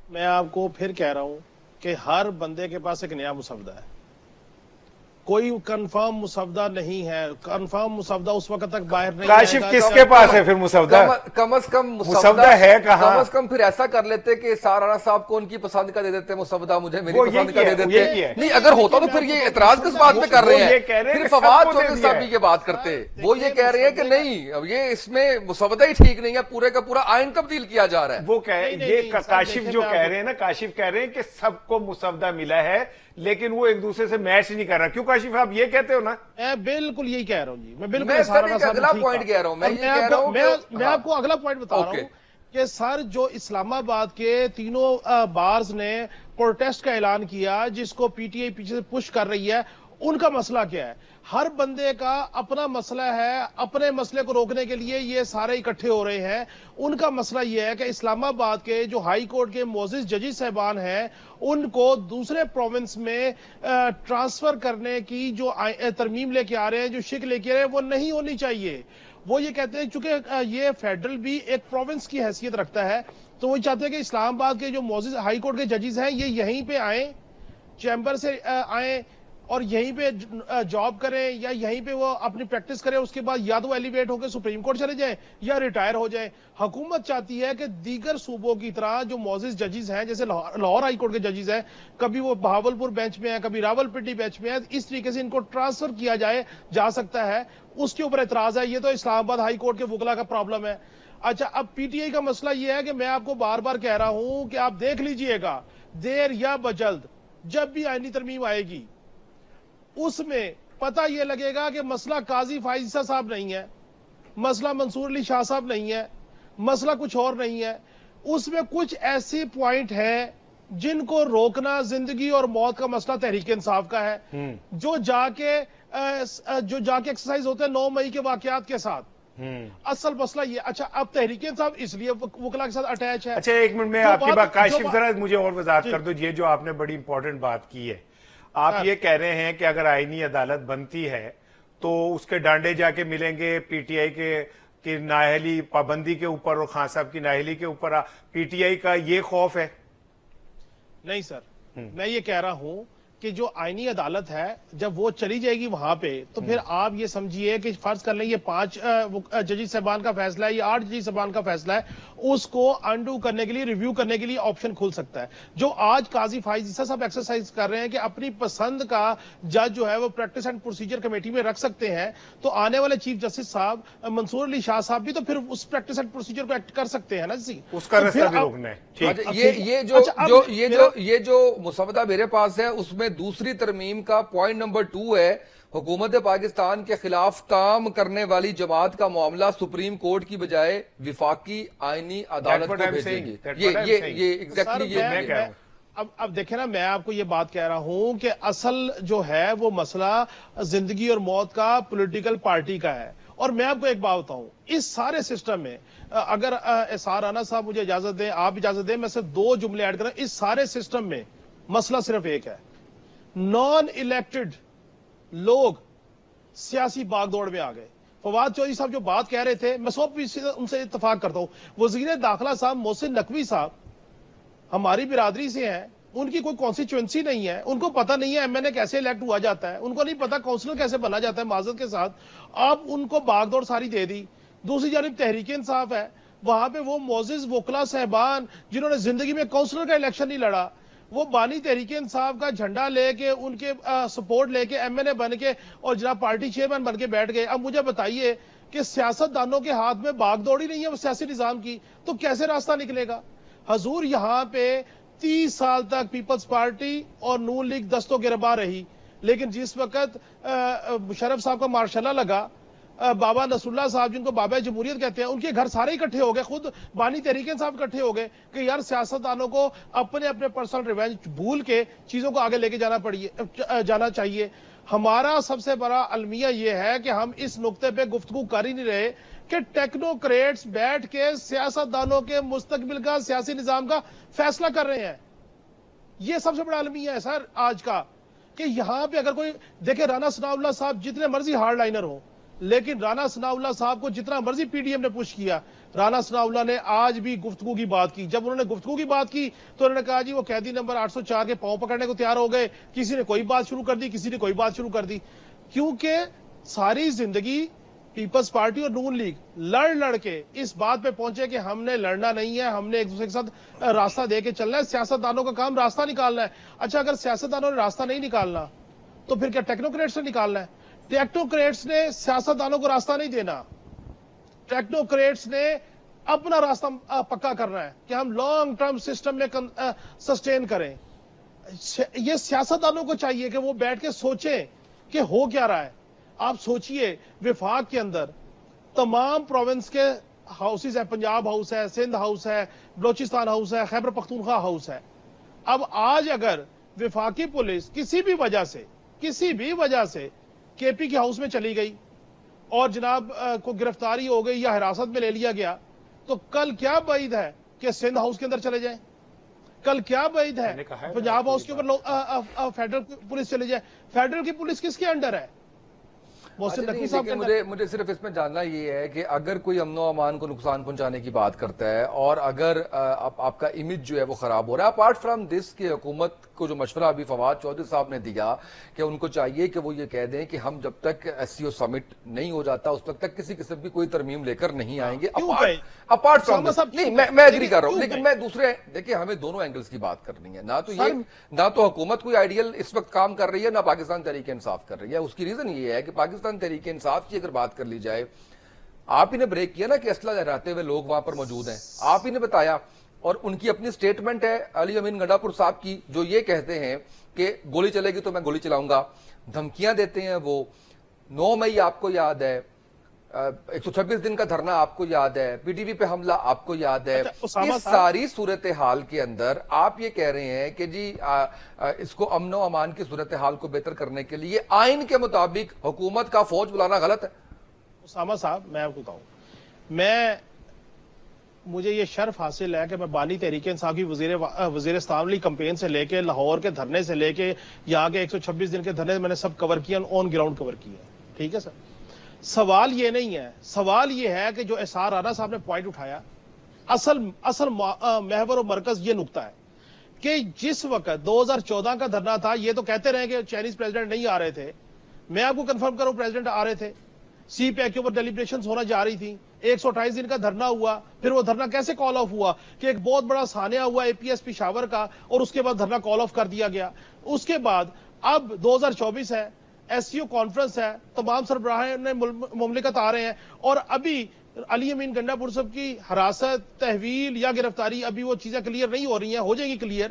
میں آپ کو پھر کہہ رہا ہوں کہ ہر بندے کے پاس ایک نیا مسودہ ہے, کوئی کنفرم مسودہ نہیں ہے. کنفرم مسودہ اس وقت تک باہر نہیں آئے گا. کاشف کس کے پاس ہے پھر مسودہ؟ کم از کم مسودہ ہے کہاں؟ کم از کم پھر ایسا کر لیتے کہ سارا صاحب کو ان کی پسند کا دے دیتے مسودہ, مجھے میری پسند کا دے دیتے. نہیں, اگر ہوتا تو پھر یہ اعتراض کس بات پہ کر رہے ہیں؟ پھر فواد چوہدری صاحب کی بات کرتے, وہ یہ کہہ رہے ہیں کہ نہیں, اب یہ اس میں مسودہ ہی ٹھیک نہیں ہے, پورے کا پورا آئین تبدیل کیا جا رہا ہے. وہ یہ کاشف جو کہہ رہے ہیں نا, کاشف کہہ رہے ہیں کہ سب کو مسودہ ملا ہے لیکن وہ ایک دوسرے سے میچ نہیں کر رہا. کیوں کاشف آپ یہ کہتے ہو نا؟ میں بالکل یہی کہہ رہا ہوں جی, میں بالکل اگلا پوائنٹ کہہ رہا ہوں, میں آپ کو اگلا پوائنٹ بتا رہا ہوں کہ سر جو اسلام آباد کے تینوں بارز نے پروٹیسٹ کا اعلان کیا, جس کو پی ٹی آئی پیچھے سے پش کر رہی ہے, ان کا مسئلہ کیا ہے؟ ہر بندے کا اپنا مسئلہ ہے, اپنے مسئلے کو روکنے کے لیے یہ سارے اکٹھے ہو رہے ہیں. ان کا مسئلہ یہ ہے کہ اسلام آباد کے جو ہائی کورٹ کے معزز ججز صاحبان ہیں, ان کو دوسرے پروونس میں ٹرانسفر کرنے کی جو ترمیم لے کے آ رہے ہیں, جو شک لے کے آ رہے ہیں, وہ نہیں ہونی چاہیے. وہ یہ کہتے ہیں چونکہ یہ فیڈرل بھی ایک پروونس کی حیثیت رکھتا ہے, تو وہ چاہتے ہیں کہ اسلام آباد کے جو معزز ہائی کورٹ کے ججز ہیں یہ یہیں پہ آئیں, چیمبر سے آئیں اور یہیں پہ جاب کریں, یا یہیں پہ وہ اپنی پریکٹس کریں, اس کے بعد یا تو ایلیویٹ ہو کے سپریم کورٹ چلے جائیں یا ریٹائر ہو جائیں. حکومت چاہتی ہے کہ دیگر صوبوں کی طرح جو معزز ججز ہیں, جیسے لاہور ہائی کورٹ کے ججز ہیں, کبھی وہ بہاولپور بینچ میں ہیں, کبھی راول پنڈی بینچ میں ہیں, اس طریقے سے ان کو ٹرانسفر کیا جا سکتا ہے. اس کے اوپر اعتراض ہے. یہ تو اسلام آباد ہائی کورٹ کے وکلا کا پرابلم ہے. اچھا, اب پی ٹی آئی کا مسئلہ یہ ہے کہ میں آپ کو بار بار کہہ رہا ہوں کہ آپ دیکھ لیجئے گا, دیر یا بجلد جب بھی آئینی ترمیم آئے گی, اس میں پتہ یہ لگے گا کہ مسئلہ قاضی فائز عیسیٰ صاحب نہیں ہے, مسئلہ منصور علی شاہ صاحب نہیں ہے, مسئلہ کچھ اور نہیں ہے. اس میں کچھ ایسے پوائنٹ ہیں جن کو روکنا زندگی اور موت کا مسئلہ تحریک انصاف کا ہے, جو جا کے ایکسرسائز ہوتے ہیں 9 مئی کے واقعات کے ساتھ. اصل مسئلہ یہ. اچھا, اب تحریک انصاف اس لیے وکلا کے ساتھ اٹیچ ہے. اچھا, ایک منٹ میں آپ کی بات کاشف ذرا مجھے اور وضاحت کر دو. یہ جو آپ نے بڑی امپورٹنٹ بات کی ہے, آپ یہ کہہ رہے ہیں کہ اگر آئینی عدالت بنتی ہے تو اس کے ڈانڈے جا کے ملیں گے پی ٹی آئی کے نااہلی پابندی کے اوپر اور خان صاحب کی نااہلی کے اوپر. پی ٹی آئی کا یہ خوف ہے؟ نہیں سر, میں یہ کہہ رہا ہوں کہ جو آئینی عدالت ہے جب وہ چلی جائے گی وہاں پہ, تو پھر آپ یہ سمجھیے کہ فرض کر لیں یہ 5 ججز صاحبان کا فیصلہ ہے یا 8 ججز صاحبان کا فیصلہ ہے, اس کو انڈو کرنے کے لیے, ریویو کرنے کے لیے آپشن کھل سکتا ہے. جو آج قاضی فائز عیسیٰ صاحب ایکسرسائز کر رہے ہیں کہ اپنی پسند کا جج جو ہے وہ پریکٹس اینڈ پروسیجر کمیٹی میں رکھ سکتے ہیں, تو آنے والے چیف جسٹس صاحب منصور علی شاہ صاحب بھی تو پھر اس پریکٹس اینڈ پروسیجر کو ایکٹ کر سکتے ہیں نا جی. اس کا راستہ بھی روکنا ہے. یہ جو مسودہ میرے پاس ہے اس میں دوسری ترمیم کا پوائنٹ نمبر 2 ہے, حکومت پاکستان کے خلاف کام کرنے والی جماعت کا معاملہ سپریم کورٹ کی بجائے وفاقی آئینی عدالت کو بھیجیں گے. یہ ایگزیکٹلی یہ. اب دیکھیں نا, میں آپ کو یہ بات کہہ رہا ہوں کہ اصل جو ہے وہ مسئلہ زندگی اور موت کا پولیٹیکل پارٹی کا ہے. اور میں آپ کو ایک بات بتاؤں, اس سارے سسٹم میں اگر اسار رانا صاحب مجھے اجازت دیں, آپ اجازت دیں, میں صرف 2 جملے ایڈ کریں. اس سارے سسٹم میں مسئلہ صرف ایک ہے, نان الیکٹڈ لوگ سیاسی باغ دوڑ میں آ گئے. فواد چوہدری صاحب جو بات کہہ رہے تھے, میں ان سے اتفاق کرتا ہوں. وزیر داخلہ صاحب محسن نقوی صاحب ہماری برادری سے ہیں, ان کی کوئی کانسٹیچوئنسی نہیں ہے, ان کو پتہ نہیں ہے ایم این اے کیسے الیکٹ ہوا جاتا ہے, ان کو نہیں پتا کونسلر کیسے بنا جاتا ہے. معذرت کے ساتھ آپ ان کو باغ دوڑ ساری دے دی. دوسری جانب تحریک انصاف ہے, وہاں پہ وہ معزز وکلا صاحبان جنہوں نے زندگی میں کونسلر کا الیکشن نہیں لڑا, وہ بانی تحریک انصاف کا جھنڈا لے کے, ان کے سپورٹ لے کے ایم این اے بن کے اور جناب پارٹی چیئرمین بن کے بیٹھ گئے. اب مجھے بتائیے کہ سیاستدانوں کے ہاتھ میں باغ دوڑی نہیں ہے وہ سیاسی نظام کی، تو کیسے راستہ نکلے گا؟ حضور یہاں پہ 30 سال تک پیپلز پارٹی اور نون لیگ دستوں گربا رہی، لیکن جس وقت مشرف صاحب کا مارشلہ لگا، بابا نصر اللہ صاحب جن کو بابا جمہوریت کہتے ہیں، ان کے گھر سارے اکٹھے ہو گئے، خود بانی تحریک انصاف اکٹھے ہو گئے کہ یار سیاستدانوں کو اپنے اپنے پرسنل ریونج بھول کے چیزوں کو آگے لے کے جانا چاہیے۔ ہمارا سب سے بڑا المیہ یہ ہے کہ ہم اس نقطے پہ گفتگو کر ہی نہیں رہے کہ ٹیکنوکریٹس بیٹھ کے سیاستدانوں کے مستقبل کا سیاسی نظام کا فیصلہ کر رہے ہیں۔ یہ سب سے بڑا المیہ ہے سر آج کا، کہ یہاں پہ اگر کوئی دیکھیں، رانا ثناء اللہ صاحب جتنے مرضی ہارڈ لائنر ہوں، لیکن رانا ثناء اللہ صاحب کو جتنا مرضی پی ڈی ایم نے پوش کیا، رانا ثناء اللہ نے آج بھی گفتگو کی بات کی۔ جب انہوں نے گفتگو کی بات کی تو انہوں نے کہا جی وہ قیدی نمبر 804 کے پاؤں پکڑنے کو تیار ہو گئے، کسی نے کوئی بات شروع کر دی، کسی نے کوئی بات شروع کر دی، کیونکہ ساری زندگی پیپلز پارٹی اور نون لیگ لڑ کے اس بات پہ پہنچے کہ ہم نے لڑنا نہیں ہے، ہم نے ایک دوسرے کے ساتھ راستہ دے کے چلنا ہے، سیاستدانوں کا کام راستہ نکالنا ہے۔ اچھا، اگر سیاستدانوں نے راستہ نہیں نکالنا تو پھر کیا ٹیکنوکریٹس نے نکالنا ہے؟ ٹیکنوکریٹس نے سیاستدانوں کو راستہ نہیں دینا، ٹیکنوکریٹس نے اپنا راستہ پکا کرنا ہے کہ ہم لانگ ٹرم سسٹم میں سسٹین کریں۔ یہ سیاستدانوں کو چاہیے کہ وہ بیٹھ کے سوچیں کہ ہو کیا رہا ہے۔ آپ سوچئے وفاق کے اندر تمام پروونس کے ہاؤسز ہیں، پنجاب ہاؤس ہے، سندھ ہاؤس ہے، بلوچستان ہاؤس ہے، خیبر پختونخوا ہاؤس ہے۔ اب آج اگر وفاقی پولیس کسی بھی وجہ سے کے پی کے ہاؤس میں چلی گئی اور جناب کو گرفتاری ہو گئی یا حراست میں لے لیا گیا، تو کل کیا بعید ہے کہ سندھ ہاؤس کے اندر چلے جائیں؟ کل کیا بعید ہے پنجاب ہاؤس کے اوپر فیڈرل پولیس چلے جائے؟ فیڈرل کی پولیس کس کے انڈر ہے؟ مجھے صرف اس میں جاننا یہ ہے کہ اگر کوئی امن و امان کو نقصان پہنچانے کی بات کرتا ہے اور اگر آپ کا امیج جو ہے وہ خراب ہو رہا ہے، اپارٹ فرام دس کہ حکومت کو جو مشورہ ابھی فواد چودھری صاحب نے دیا کہ ان کو چاہیے کہ وہ یہ کہہ دیں کہ ہم جب تک ایس سی او سمٹ نہیں ہو جاتا اس وقت تک کسی قسم کی کوئی ترمیم لے کر نہیں آئیں گے، اپارٹ فرام دس نہیں، میں ایگری کر رہا ہوں، لیکن میں دوسرے دیکھیں ہمیں دونوں اینگلز کی بات کرنی ہے، نہ تو حکومت کوئی آئیڈیل اس وقت کام کر رہی ہے، نہ پاکستان تحریک انصاف کر رہی ہے۔ اس کی ریزن یہ ہے کہ پاکستان تحریک انصاف کی اگر بات کر لی جائے، آپ ہی نے بریک کیا نا کہ اسلحہ لہراتے ہوئے لوگ وہاں پر موجود ہیں، آپ ہی نے بتایا، اور ان کی اپنی سٹیٹمنٹ ہے علی امین گنڈا پور صاحب کی، جو یہ کہتے ہیں کہ گولی چلے گی تو میں گولی چلاؤں گا، دھمکیاں دیتے ہیں وہ۔ 9 مئی آپ کو یاد ہے، 126 دن کا دھرنا آپ کو یاد ہے، پی ٹی وی پہ حملہ آپ کو یاد ہے۔ اس ساری صورتحال کے اندر آپ یہ کہہ رہے ہیں کہ جی اس کو امن و امان کی صورتحال کو بہتر کرنے کے لیے آئین کے مطابق حکومت کا فوج بلانا غلط ہے۔ اسامہ صاحب، میں آپ کو کہوں، مجھے یہ شرف حاصل ہے کہ میں بانی تحریک انصاف کی وزیرستان والی کمپین سے لے کے لاہور کے دھرنے سے لے کے یہاں کے 126 دن کے دھرنے میں نے سب کور کیا، آن گراؤنڈ کور کیا، ٹھیک ہے سر۔ سوال یہ نہیں ہے، سوال یہ ہے کہ جو اسار رانا صاحب نے پوائنٹ اٹھایا، اصل محور و مرکز یہ نقطہ ہے کہ جس وقت 2014 کا دھرنا تھا، یہ تو کہتے رہے کہ چائنیز پریزیڈنٹ نہیں آ رہے تھے، میں آپ کو کنفرم کروں پریزیڈنٹ آ رہے تھے، سی پیک کے اوپر ڈیلیبریشنز ہونا جا رہی تھی، 128 دن کا دھرنا ہوا، پھر وہ دھرنا کیسے کال آف ہوا کہ ایک بہت بڑا سانحہ ہوا اے پی ایس پشاور کا، اور اس کے بعد دھرنا کال آف کر دیا گیا۔ اس کے بعد اب 2024 ہے، ایس سی او کانفرنس ہے، تمام سربراہان مملکت آ رہے ہیں، اور ابھی علی امین گنڈا پور صاحب کی حراست، تحویل یا گرفتاری، ابھی وہ چیزیں کلیئر نہیں ہو رہی ہیں، ہو جائیں گی کلیئر۔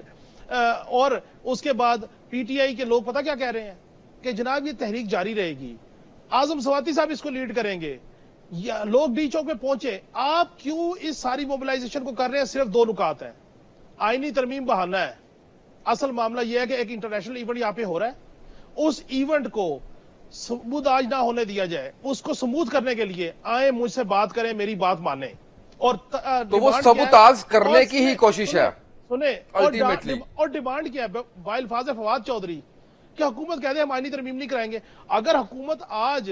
اور اس کے بعد پی ٹی آئی کے لوگ پتہ کیا کہہ رہے ہیں کہ جناب یہ تحریک جاری رہے گی، اعظم سواتی صاحب اس کو لیڈ کریں گے، لوگ ڈی چوک پہ پہنچے۔ آپ کیوں اس ساری موبلائزیشن کو کر رہے ہیں؟ صرف 2 نکات ہیں، آئینی ترمیم بہانہ ہے، اصل معاملہ یہ ہے کہ ایک انٹرنیشنل ایونٹ یہاں پہ ہو رہا ہے، اس ایونٹ کو سموداج نہ ہونے دیا جائے، اس کو سموتھ کرنے کے لیے آئیں، مجھ سے بات کریں، میری بات مانیں، اور تو وہ سبوتاج کرنے کی ہی کوشش ہے سنیں، اور ڈیمانڈ کیا ہے بالفاظ فواد چودھری کہ حکومت کہتے ہیں ہم آئینی ترمیم نہیں کرائیں گے۔ اگر حکومت آج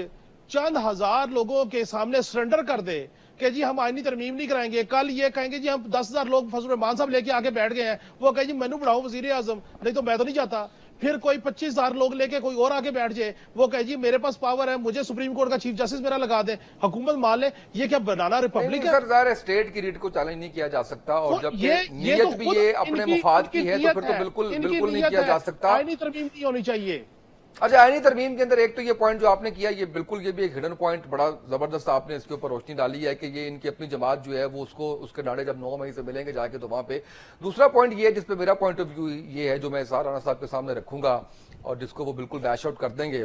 چند ہزار لوگوں کے سامنے سرنڈر کر دے کہ جی ہم آئینی ترمیم نہیں کرائیں گے، کل یہ کہیں گے جی ہم 10,000 لوگ فضل الرحمان صاحب لے کے آگے بیٹھ گئے ہیں، وہ کہیں جی مینو بڑھاؤ وزیر اعظم، نہیں تو میں تو نہیں چاہتا، پھر کوئی 25,000 لوگ لے کے کوئی اور آگے بیٹھ جائے، وہ کہے جی میرے پاس پاور ہے، مجھے سپریم کورٹ کا چیف جسٹس میرا لگا دے، حکومت مان لے۔ یہ کیا بنانا ریپبلک ہے؟ سر ظاہر ہے اسٹیٹ کی ریٹ کو چیلنج نہیں کیا جا سکتا، اور جب نیت بھی یہ اپنے مفاد کی ہے تو پھر تو بالکل نہیں کیا جا سکتا۔ آئینی ترمیم نہیں ہونی چاہیے، अच्छा, आईनी तरमीम के अंदर एक तो ये पॉइंट जो आपने किया, ये बिल्कुल ये भी एक हिडन पॉइंट बड़ा जबरदस्त आपने इसके ऊपर रोशनी डाली है कि ये इनकी अपनी जमात जो है वो उसको उसके डांडे जब 9 मई से मिलेंगे जाके तो वहां पे। दूसरा पॉइंट ये है जिसपे मेरा पॉइंट ऑफ व्यू ये है जो मैं इसार राणा साहब के सामने रखूंगा और जिसको वो बिल्कुल बैश आउट कर देंगे,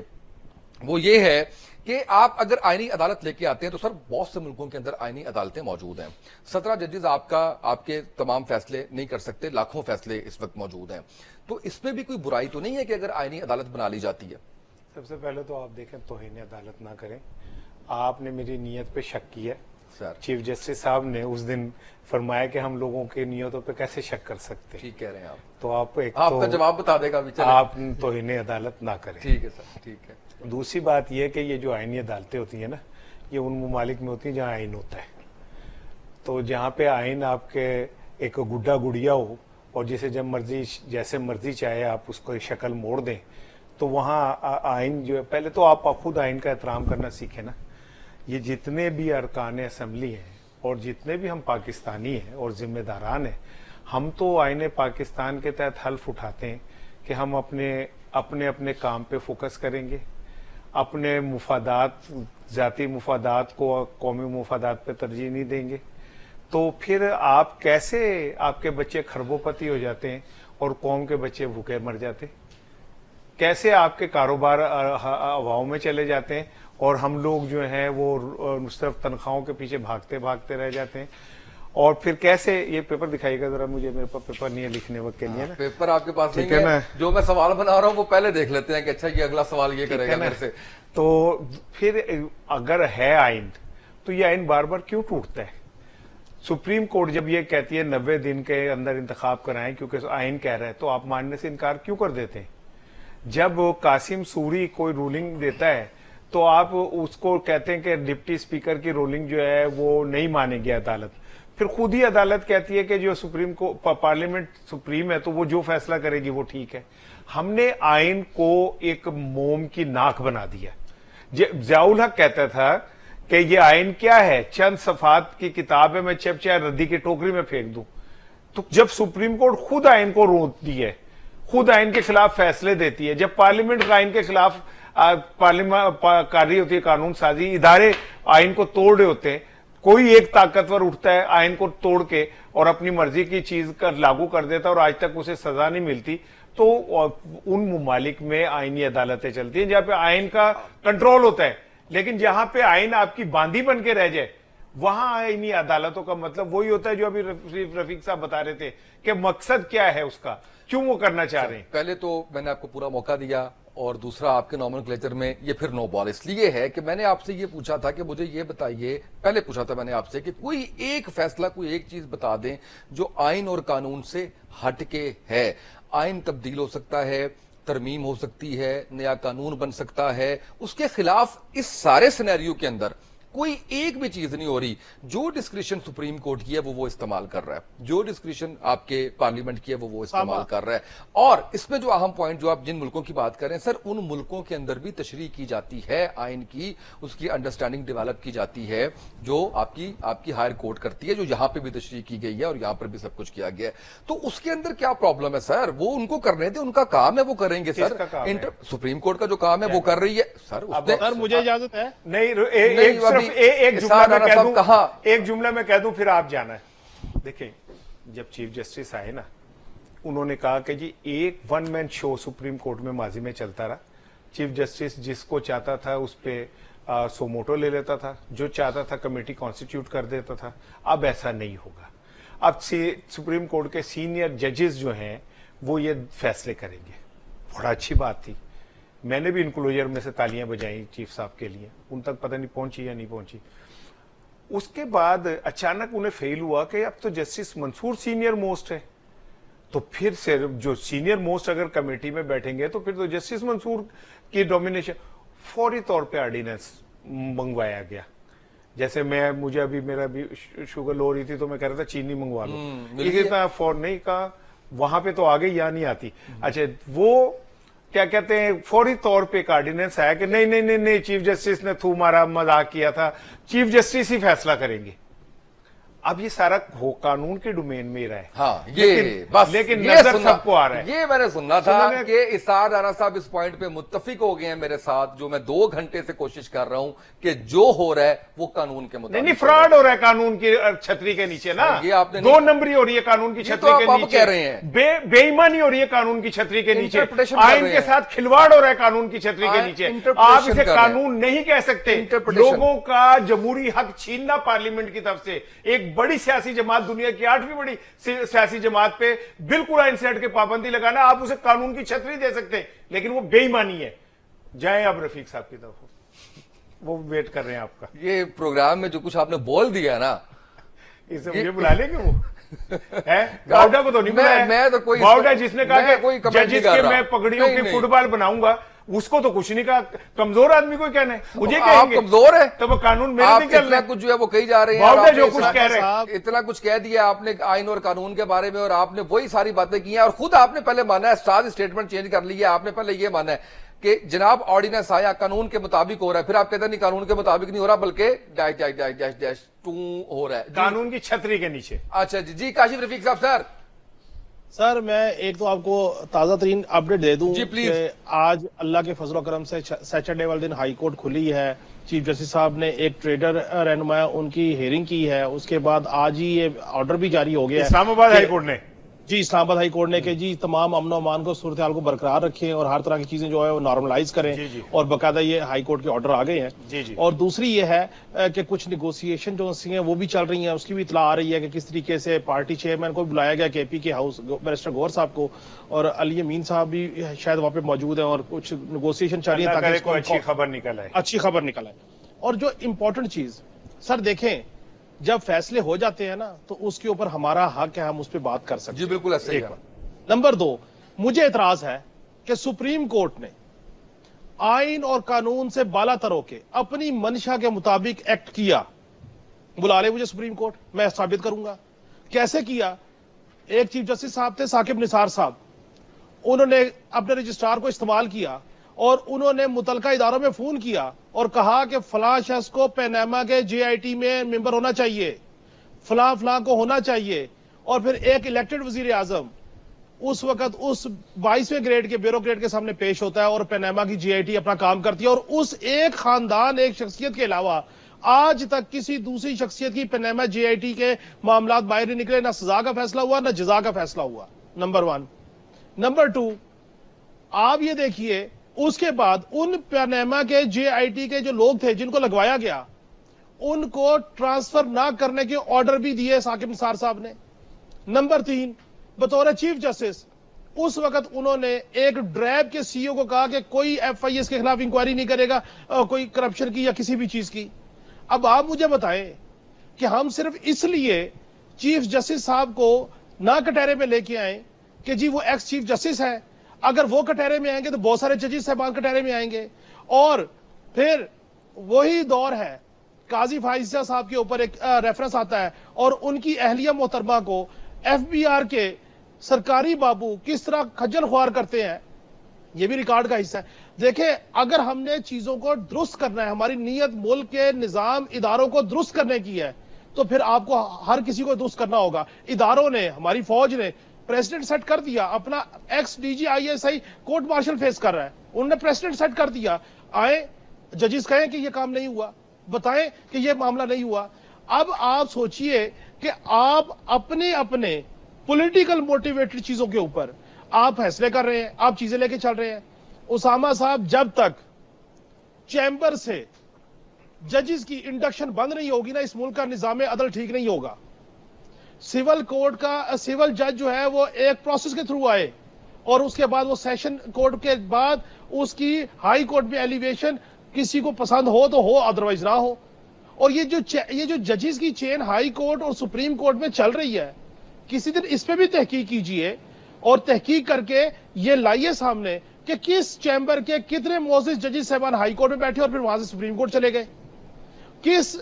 वो ये है कि आप अगर आईनी अदालत लेके आते हैं तो सर बहुत से मुल्कों के अंदर आईनी अदालतें मौजूद हैं। 17 जजेस आपके तमाम फैसले नहीं कर सकते, लाखों फैसले इस वक्त मौजूद हैं। तो इसमें भी कोई बुराई तो नहीं है कि अगर आईनी अदालत बना ली जाती है? सबसे पहले तो आप देखें, तौहीन अदालत ना करें। आपने मेरी नीयत पे शक किया सर। चीफ जस्टिस साहब ने उस दिन फरमाया कि हम लोगों की नीयतों पे कैसे शक कर सकते हैं। ठीक कह रहे हैं आप। तो आप आपका जवाब बता देगा अभी, चलें। आप तौहीन अदालत ना करें। ठीक है सर, ठीक है। दूसरी बात यह कि ये जो आईनी अदालतें होती हैं ना, ये उन ममालिक में होती हैं जहाँ आइन होता है। तो जहाँ पे आइन आपके एक गुड्डा गुड़िया हो और जिसे जब मर्जी जैसे मर्जी चाहे आप उसको शक्ल मोड़ दें, तो वहाँ आइन जो है, पहले तो आप खुद आइन का एहतराम करना सीखें ना। ये जितने भी अरकान असम्बली हैं और जितने भी हम पाकिस्तानी हैं और जिम्मेदारान हैं, हम तो आइन पाकिस्तान के तहत हल्फ उठाते हैं कि हम अपने अपने अपने काम पे फोकस करेंगे, अपने मुफादात, जाती मुफादात को कौमी मुफादात पे तरजीह नहीं देंगे। तो फिर आप कैसे, आपके बच्चे खरबोपति हो जाते हैं और कौम के बच्चे भूखे मर जाते, कैसे आपके कारोबार हवाओं में चले जाते हैं और हम लोग जो हैं वो सिर्फ तनख्वाहों के पीछे भागते भागते रह जाते हैं। और फिर कैसे, ये पेपर दिखाइएगा जरा मुझे, मेरे पास पेपर नहीं है लिखने वक्त के लिए ना। पेपर आपके पास नहीं है है? ना? जो मैं सवाल बना रहा हूँ वो पहले देख लेते हैं कि अच्छा ये अगला सवाल ये करेगा मेरे से। तो फिर अगर है आइन, तो ये आइन बार बार क्यों टूटता है? सुप्रीम कोर्ट जब ये कहती है 90 दिन के अंदर इंतखाब कराएं क्योंकि आइन कह रहा है, तो आप मानने से इनकार क्यों कर देते हैं? जब कासिम सूरी कोई रूलिंग देता है तो आप उसको कहते हैं कि डिप्टी स्पीकर की रूलिंग जो है वो नहीं मानेगी अदालत। फिर खुद ही अदालत कहती है कि जो सुप्रीम को पार्लियामेंट सुप्रीम है तो वो जो फैसला करेगी वो ठीक है। हमने आइन को एक मोम की नाक बना दिया। ज़ियाउल हक कहता था कि ये आइन क्या है, चंद सफात की किताब है, मैं चप चाहे रद्दी की टोकरी में फेंक दूं। तो जब सुप्रीम कोर्ट खुद आइन को रोकती है, खुद आइन के खिलाफ फैसले देती है, जब पार्लियामेंट आइन के खिलाफ पार्लियामेंट कर रही होती है, कानून साजी इदारे आइन को तोड़ रहे होते हैं, कोई एक ताकतवर उठता है आइन को तोड़ के और अपनी मर्जी की चीज का लागू कर देता है और आज तक उसे सजा नहीं मिलती, तो उन ममालिक में आईनी अदालतें चलती हैं जहां पे आइन का कंट्रोल होता है। लेकिन जहां पे आइन आपकी बांदी बन के रह जाए, वहां आईनी अदालतों का मतलब वही होता है जो अभी रफीक साहब बता रहे थे कि मकसद क्या है उसका, क्यों वो करना चाह रहे हैं। पहले तो मैंने आपको पूरा मौका दिया और दूसरा आपके नॉमेनक्लेचर में ये फिर नो बॉल इसलिए है कि मैंने आपसे ये पूछा था कि मुझे ये बताइए, पहले पूछा था मैंने आपसे कि कोई एक फैसला, कोई एक चीज बता दें जो आइन और कानून से हटके है। आइन तब्दील हो सकता है, तरमीम हो सकती है, नया कानून बन सकता है, उसके खिलाफ इस सारे सिनेरियो के अंदर कोई एक भी चीज नहीं हो रही। जो डिस्क्रिशन सुप्रीम कोर्ट की है वो इस्तेमाल कर रहा है, जो डिस्क्रिशन आपके पार्लियामेंट की है वो इस्तेमाल कर रहा है। और इसमें जो अहम पॉइंट जो आप जिन मुल्कों की बात कर रहे हैं सर, उन मुल्कों के अंदर भी तशरीह की जाती है आइन की, उसकी अंडरस्टैंडिंग डेवलप की जाती है जो आपकी हायर कोर्ट करती है, जो यहां पर भी तशरीह की गई है और यहां पर भी सब कुछ किया गया है। तो उसके अंदर क्या प्रॉब्लम है सर? वो उनको करने थे, उनका काम है, वो करेंगे सर। सुप्रीम कोर्ट का जो काम है वो कर रही है सर। मुझे इजाजत है? नहीं, एक जुमला मैं कह दूं फिर आप जाना है। देखिए, जब चीफ जस्टिस आए ना, उन्होंने कहा कि जी एक one man show supreme court में माजी में चलता रहा। चीफ जस्टिस जिसको चाहता था उस पर सोमोटो ले लेता था, जो चाहता था कमेटी कॉन्स्टिट्यूट कर देता था। अब ऐसा नहीं होगा। अब सुप्रीम कोर्ट के सीनियर जजेस जो हैं वो ये फैसले करेंगे। बड़ा अच्छी बात थी, मैंने भी इनक्लोजर में से तालियां बजाई चीफ साहब के लिए, उन तक पता नहीं पहुंची या नहीं पहुंची। उसके बाद अचानक उन्हें फेल हुआ कि अब तो जस्टिस मंसूर सीनियर मोस्ट है, तो फिर से जो सीनियर मोस्ट अगर कमेटी में बैठेंगे तो फिर तो जस्टिस मंसूर की डोमिनेशन। फौरी तौर पे ऑर्डिनेंस मंगवाया गया। जैसे मुझे अभी मेरा भी शुगर लो हो रही थी तो मैं कह रहा था चीनी मंगवा लो, इतना फौर नहीं कहा, वहां पे तो आ गई या नहीं आती। अच्छा, वो क्या कहते हैं, फौरी तौर पे एक ऑर्डिनेंस आया कि नहीं नहीं नहीं नहीं, चीफ जस्टिस ने थू मारा, मजाक किया था, चीफ जस्टिस ही फैसला करेंगे। अब ये सारा कानून के डोमेन में रहा है। हाँ, ये बस लेकिन ये नजर सुनना, सबको आ रहा है। ये मैंने सुनना था कि इसार राणा साहब इस पॉइंट पे मुत्तफिक हो गए हैं मेरे साथ, जो मैं 2 घंटे से कोशिश कर रहा हूं कि जो हो रहा है वो कानून के मुताबिक। नहीं, फ्रॉड हो रहा है कानून की छतरी के नीचे ना। ये आपने 2 नंबरी हो रही है कानून की छतरी के नीचे, कह रहे हैं। बेईमानी हो रही है कानून की छतरी के नीचे, Interpretation आइन के साथ खिलवाड़ हो रहा है कानून की छतरी के नीचे। आप इसे कानून नहीं कह सकते। लोगों का जमहूरी हक छीनना पार्लियामेंट की तरफ से, एक बड़ी सियासी जमात, दुनिया की 8वीं बड़ी सियासी जमात पे बिल्कुल आइन सेट की पाबंदी लगाना, आप उसे कानून की छतरी दे सकते हैं, लेकिन वो बेईमानी है। जाएं अब रफीक साहब की तरफ, वो वेट कर रहे हैं आपका। ये प्रोग्राम में जो कुछ आपने बोल दिया ना, इसे मुझे बुला लेंगे वो है? बावडा को तो नहीं बुलाया। मैं तो कोई बावडा जिसने कहा कि जजिस के मैं पगड़ियों की नहीं। फुटबॉल बनाऊंगा, उसको तो कुछ नहीं कहा। कमजोर आदमी को कहना है, मुझे आप कहेंगे कमजोर है तो वो कानून मेरे आप नहीं चल इतना रहा। कुछ जो है वो कही जा रहे हैं, बावडा और जो आपने कुछ कह रहे हैं, इतना कुछ कह दिया आपने आइन और कानून के बारे में, और आपने वही सारी बातें की हैं, और खुद आपने पहले माना है, स्टार स्टेटमेंट चेंज कर लिया। आपने पहले ये माना है कि जनाब ऑर्डिनेंस आया, कानून के मुताबिक हो रहा है, फिर आप कहते हैं नहीं कानून के मुताबिक नहीं हो रहा, बल्कि dash dash dash dash dash two हो रहा है कानून की छतरी के नीचे। अच्छा जी, काशिफ रफीक साहब। सर मैं एक तो आपको ताजा तरीन अपडेट दे दूं जी, प्लीज। कि आज अल्लाह के फजल करम से सैटरडे वाले दिन हाई कोर्ट खुली है। चीफ जस्टिस साहब ने एक ट्रेडर रहनुमाया उनकी हियरिंग की है, उसके बाद आज ही ये ऑर्डर भी जारी हो गया है इस्लामाबाद हाई कोर्ट ने, जी इस्लामाबाद हाई कोर्ट ने कि जी तमाम अमन और अमान को, सूरत हाल को बरकरार रखें और हर तरह की चीजें जो है वो नॉर्मलाइज करें। जी। और बाकायदा ये हाई कोर्ट के ऑर्डर आ गए हैं। जी। और दूसरी ये है कि कुछ निगोसिएशन जो हैं वो भी चल रही हैं, उसकी भी इतला आ रही है कि किस तरीके से पार्टी चेयरमैन को बुलाया गया केपी के हाउस, बैरिस्टर गौहर साहब को, और अली अमीन साहब भी शायद वहां पे मौजूद है, और कुछ निगोसिएशन चल रही है ताकि इसको अच्छी खबर निकल आए। अच्छी खबर निकल आए। और जो इंपॉर्टेंट चीज सर देखें, जब फैसले हो जाते हैं ना तो उसके ऊपर हमारा हक है, हम उस पर बात कर सकते हैं। जी बिल्कुल ऐसे ही है। नंबर 2, मुझे एतराज है कि सुप्रीम कोर्ट ने आइन और कानून से बालातर होके अपनी मंशा के मुताबिक एक्ट किया। बुला ले मुझे सुप्रीम कोर्ट, मैं साबित करूंगा कैसे किया। एक चीफ जस्टिस साहब थे साकिब निसार साहब, उन्होंने अपने रजिस्ट्रार को इस्तेमाल किया और उन्होंने मुतलका इदारों में फोन किया और कहा कि फलां शख्स को पनामा के JIT में मेंबर होना चाहिए, फलां को होना चाहिए। और फिर एक इलेक्टेड वजीर आजम उस वक्त उस 22वें ग्रेड के ब्यूरोक्रेट के सामने पेश होता है और पनामा की JIT अपना काम करती है। और उस एक खानदान, एक शख्सियत के अलावा आज तक किसी दूसरी शख्सियत की पनामा JIT के मामलात बाहर नहीं निकले, ना सजा का फैसला हुआ ना जजा का फैसला हुआ। नंबर 1। नंबर 2, आप ये देखिए उसके बाद उन पनामा के JIT के जो लोग थे जिनको लगवाया गया, उनको ट्रांसफर ना करने के ऑर्डर भी दिए साकिब निसार साहब ने। नंबर 3, बतौर चीफ जस्टिस उस वक्त उन्होंने एक ड्रैब के CEO को कहा कि कोई FIS के खिलाफ इंक्वायरी नहीं करेगा, कोई करप्शन की या किसी भी चीज की। अब आप मुझे बताएं कि हम सिर्फ इसलिए चीफ जस्टिस साहब को ना कटहरे में लेके आए कि जी वो एक्स चीफ जस्टिस है, अगर वो कटहरे में आएंगे तो बहुत सारे जजेस साहबान कटहरे में आएंगे। और फिर वही दौर है, काजी फाइजा साहब के ऊपर एक रेफरेंस आता है और उनकी अहलिया मोहतरमा को FBR के सरकारी बाबू किस तरह खज्जल ख्वार करते हैं, यह भी रिकॉर्ड का हिस्सा है। देखें, अगर हमने चीजों को दुरुस्त करना है, हमारी नीयत मुल्क के निजाम इदारों को दुरुस्त करने की है, तो फिर आपको हर किसी को दुरुस्त करना होगा। इदारों ने, हमारी फौज ने, प्रेसिडेंट सेट कर दिया, अपना ex DG ISI court martial face कर रहा है, उन्होंने प्रेसिडेंट सेट कर दिया। आए जजेस कहें कि यह काम नहीं हुआ, बताएं कि यह मामला नहीं हुआ। अब आप सोचिए कि आप अपने अपने पॉलिटिकल मोटिवेटेड चीजों के ऊपर आप फैसले कर रहे हैं, आप चीजें लेके चल रहे हैं। उसामा साहब, जब तक चैंबर से जजेस की इंडक्शन बंद नहीं होगी ना, इस मुल्क का निजाम अदल ठीक नहीं होगा। सिविल कोर्ट का सिविल जज जो है वो एक प्रोसेस के थ्रू आए और उसके बाद वो सेशन कोर्ट के बाद उसकी हाई कोर्ट में एलिवेशन, किसी को पसंद हो तो हो, अदरवाइज ना हो। और ये जो जजेस की चेन हाई कोर्ट और सुप्रीम कोर्ट में चल रही है, किसी दिन इस पे भी तहकीक कीजिए और तहकीक करके ये लाइए सामने कि किस चैंबर के कितने मोअज़्ज़िज़ जजेस साहबान हाई कोर्ट में बैठे और फिर वहां से सुप्रीम कोर्ट चले गए, किस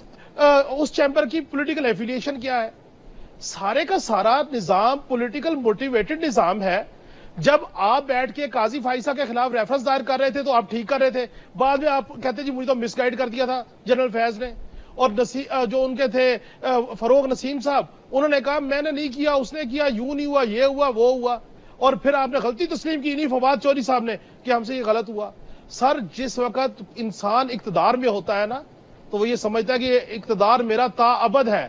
उस चैंबर की पॉलिटिकल एफिलिएशन क्या है। सारे का सारा निजाम पॉलिटिकल मोटिवेटेड निजाम है। जब आप बैठ के काजी फाइसा के खिलाफ रेफरेंस दायर कर रहे थे तो आप ठीक कर रहे थे, बाद में आप कहते जी मुझे तो मिसगाइड कर दिया था जनरल फैज ने। اور جو ان کے تھے فروغ نسیم صاحب, انہوں نے کہا میں نے نہیں کیا, اس نے کیا, یوں نہیں ہوا, یہ ہوا, وہ ہوا, اور پھر آپ نے غلطی تسلیم کی نہیں فواد چودھری صاحب نے کہ ہم سے یہ غلط ہوا. سر جس وقت انسان اقتدار میں ہوتا ہے نا تو وہ یہ سمجھتا ہے کہ یہ اقتدار میرا تا ابد ہے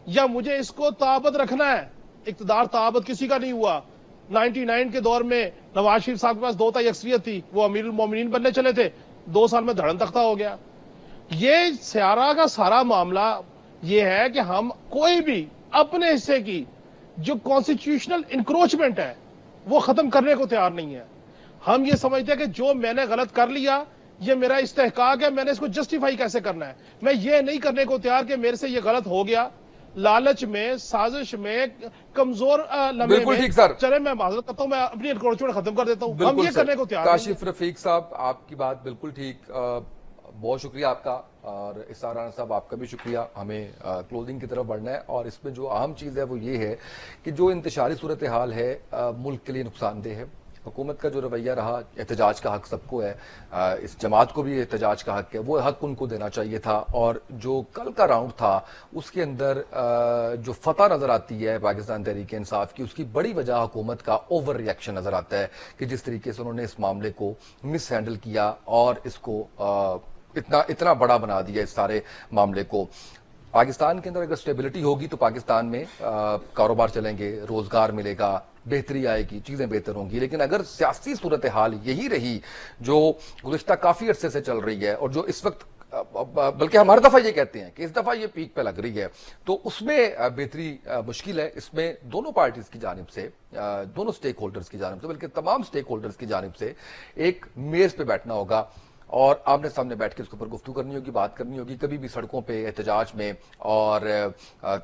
یا مجھے اس کو تا ابد رکھنا ہے. اقتدار تا ابد کسی کا نہیں ہوا. 99 کے دور میں نواز شریف صاحب کے پاس 2 تائی اکثریت تھی, وہ امیر المومنین بننے چلے تھے, 2 سال میں دھڑن تختہ ہو گیا. یہ سیارہ کا سارا معاملہ یہ ہے کہ ہم کوئی بھی اپنے حصے کی جو کانسٹیٹیوشنل انکروچمنٹ ہے وہ ختم کرنے کو تیار نہیں ہے. ہم یہ سمجھتے ہیں کہ جو میں نے غلط کر لیا یہ میرا استحقاق ہے, میں نے اس کو جسٹیفائی کیسے کرنا ہے. میں یہ نہیں کرنے کو تیار کہ میرے سے یہ غلط ہو گیا, لالچ میں, سازش میں, کمزور لمحے بالکل ٹھیک سر, چلے میں معذرت کرتا ہوں, میں اپنی انکروچمنٹ ختم کر دیتا ہوں. ہم یہ کرنے کو تیار نہیں. کاشف رفیق صاحب آپ کی بات بالکل ٹھیک, بہت شکریہ آپ کا, اور اسرار رانا صاحب آپ کا بھی شکریہ. ہمیں کلوزنگ کی طرف بڑھنا ہے, اور اس میں جو اہم چیز ہے وہ یہ ہے کہ جو انتشاری صورتحال ہے ملک کے لیے نقصان دہ ہے. حکومت کا جو رویہ رہا, احتجاج کا حق سب کو ہے, اس جماعت کو بھی احتجاج کا حق ہے, وہ حق ان کو دینا چاہیے تھا. اور جو کل کا راؤنڈ تھا اس کے اندر جو فتح نظر آتی ہے پاکستان تحریک انصاف کی, اس کی بڑی وجہ حکومت کا اوور ری ایکشن نظر آتا ہے کہ جس طریقے سے انہوں نے اس معاملے کو مس ہینڈل کیا اور اس کو اتنا بڑا بنا دیا اس سارے معاملے کو. پاکستان کے اندر اگر اسٹیبلٹی ہوگی تو پاکستان میں کاروبار چلیں گے, روزگار ملے گا, بہتری آئے گی, چیزیں بہتر ہوں گی. لیکن اگر سیاسی صورتحال یہی رہی جو گزشتہ کافی عرصے سے چل رہی ہے, اور جو اس وقت بلکہ ہم ہر دفعہ یہ کہتے ہیں کہ اس دفعہ یہ پیک پہ لگ رہی ہے, تو اس میں بہتری مشکل ہے. اس میں دونوں پارٹیز کی جانب سے, دونوں سٹیک ہولڈرز کی جانب سے, بلکہ تمام سٹیک ہولڈرز کی جانب سے ایک میز پہ بیٹھنا ہوگا اور آمنے سامنے بیٹھ کے اس کے اوپر گفتگو کرنی ہوگی, بات کرنی ہوگی. کبھی بھی سڑکوں پہ احتجاج میں اور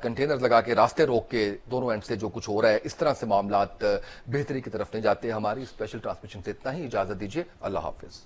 کنٹینرز لگا کے راستے روک کے دونوں اینڈ سے جو کچھ ہو رہا ہے, اس طرح سے معاملات بہتری کی طرف نہیں جاتے. ہماری اسپیشل ٹرانسمیشن سے اتنا ہی, اجازت دیجیے, اللہ حافظ.